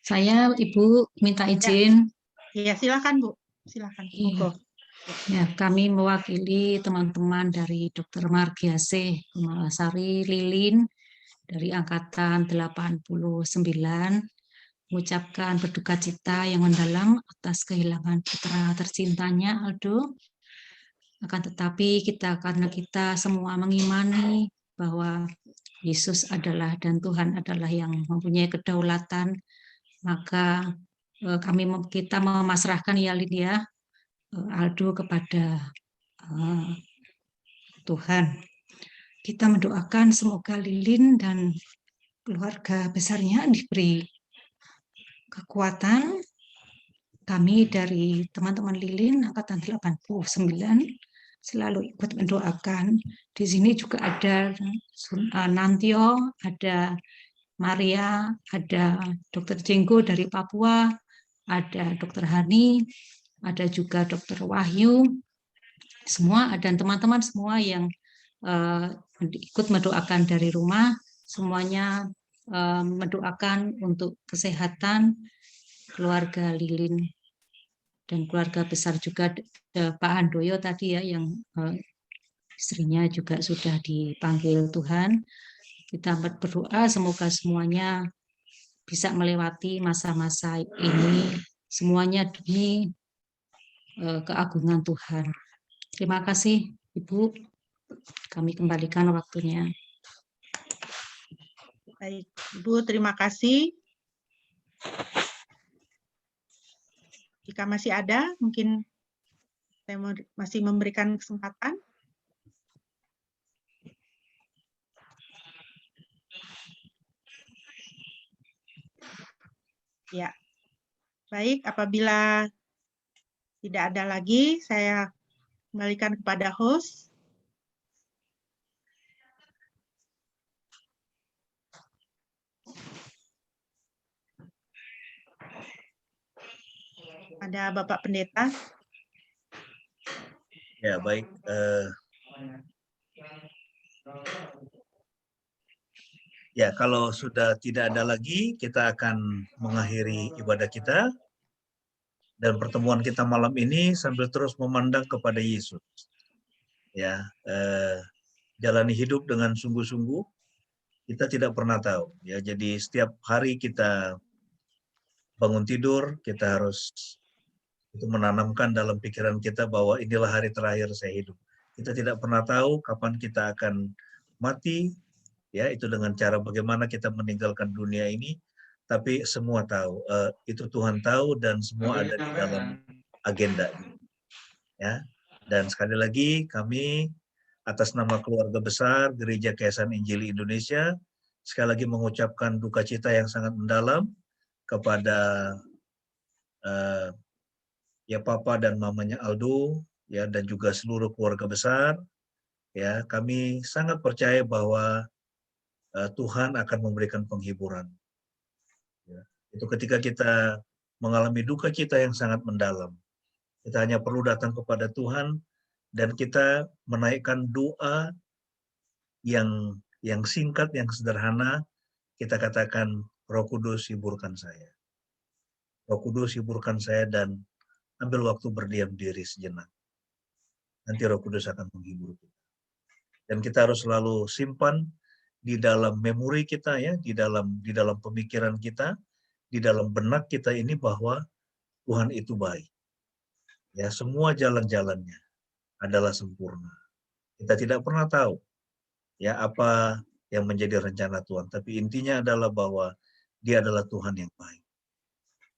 Saya, Ibu, minta izin. Ya, silakan Bu, silakan. Iya. Ya, kami mewakili teman-teman dari Dr. Margiasih Kumalasari Lilin dari Angkatan 89, mengucapkan berduka cita yang mendalam atas kehilangan putra tercintanya Aldo. Akan tetapi karena kita semua mengimani bahwa Yesus adalah dan Tuhan adalah yang mempunyai kedaulatan, maka kita memasrahkan ya Lydia, Aldo kepada Tuhan. Kita mendoakan semoga Lilin dan keluarga besarnya diberi kekuatan. Kami dari teman-teman Lilin Angkatan 89 selalu ikut mendoakan. Di sini juga ada Nantio, ada Maria, ada Dr. Jenggo dari Papua, ada Dr. Hani, ada juga Dr. Wahyu, semua dan teman-teman semua yang ikut mendoakan dari rumah, semuanya mendoakan untuk kesehatan keluarga Lilin dan keluarga besar juga Pak Handoyo tadi ya, yang istrinya juga sudah dipanggil Tuhan. Kita berdoa semoga semuanya bisa melewati masa-masa ini, semuanya demi keagungan Tuhan. Terima kasih Ibu, kami kembalikan waktunya. Baik, Ibu, terima kasih. Jika masih ada, mungkin saya masih memberikan kesempatan. Ya, baik. Apabila tidak ada lagi, saya kembalikan kepada host. Ada Bapak Pendeta. Ya, baik. Ya, kalau sudah tidak ada lagi, kita akan mengakhiri ibadah kita. Dan pertemuan kita malam ini sambil terus memandang kepada Yesus. Ya, jalani hidup dengan sungguh-sungguh. Kita tidak pernah tahu. Ya, jadi setiap hari kita bangun tidur, kita harus itu menanamkan dalam pikiran kita bahwa inilah hari terakhir saya hidup. Kita tidak pernah tahu kapan kita akan mati, ya, itu dengan cara bagaimana kita meninggalkan dunia ini, tapi semua tahu, itu Tuhan tahu dan semua ada di dalam agenda. Ya, dan sekali lagi kami atas nama keluarga besar Gereja Kehasan Injili Indonesia sekali lagi mengucapkan duka cita yang sangat mendalam kepada ya Papa dan Mamanya Aldo, ya, dan juga seluruh keluarga besar. Ya, kami sangat percaya bahwa Tuhan akan memberikan penghiburan. Ya, itu ketika kita mengalami duka cita yang sangat mendalam. Kita hanya perlu datang kepada Tuhan dan kita menaikkan doa yang singkat, yang sederhana. Kita katakan, Roh Kudus hiburkan saya. Roh Kudus hiburkan saya dan ambil waktu berdiam diri sejenak. Nanti Roh Kudus akan menghibur kita. Dan kita harus selalu simpan di dalam memori kita, ya, di dalam pemikiran kita, di dalam benak kita ini bahwa Tuhan itu baik. Ya, semua jalan-jalannya adalah sempurna. Kita tidak pernah tahu ya apa yang menjadi rencana Tuhan, tapi intinya adalah bahwa Dia adalah Tuhan yang baik.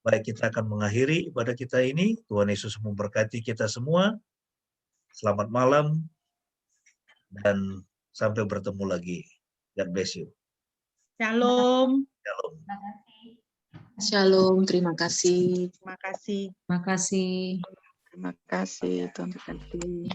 Baik, kita akan mengakhiri ibadah kita ini. Tuhan Yesus memberkati kita semua. Selamat malam dan sampai bertemu lagi. God bless you. Shalom. Shalom. Shalom, terima kasih. Terima kasih. Terima kasih. Terima kasih, Tuhan berkati.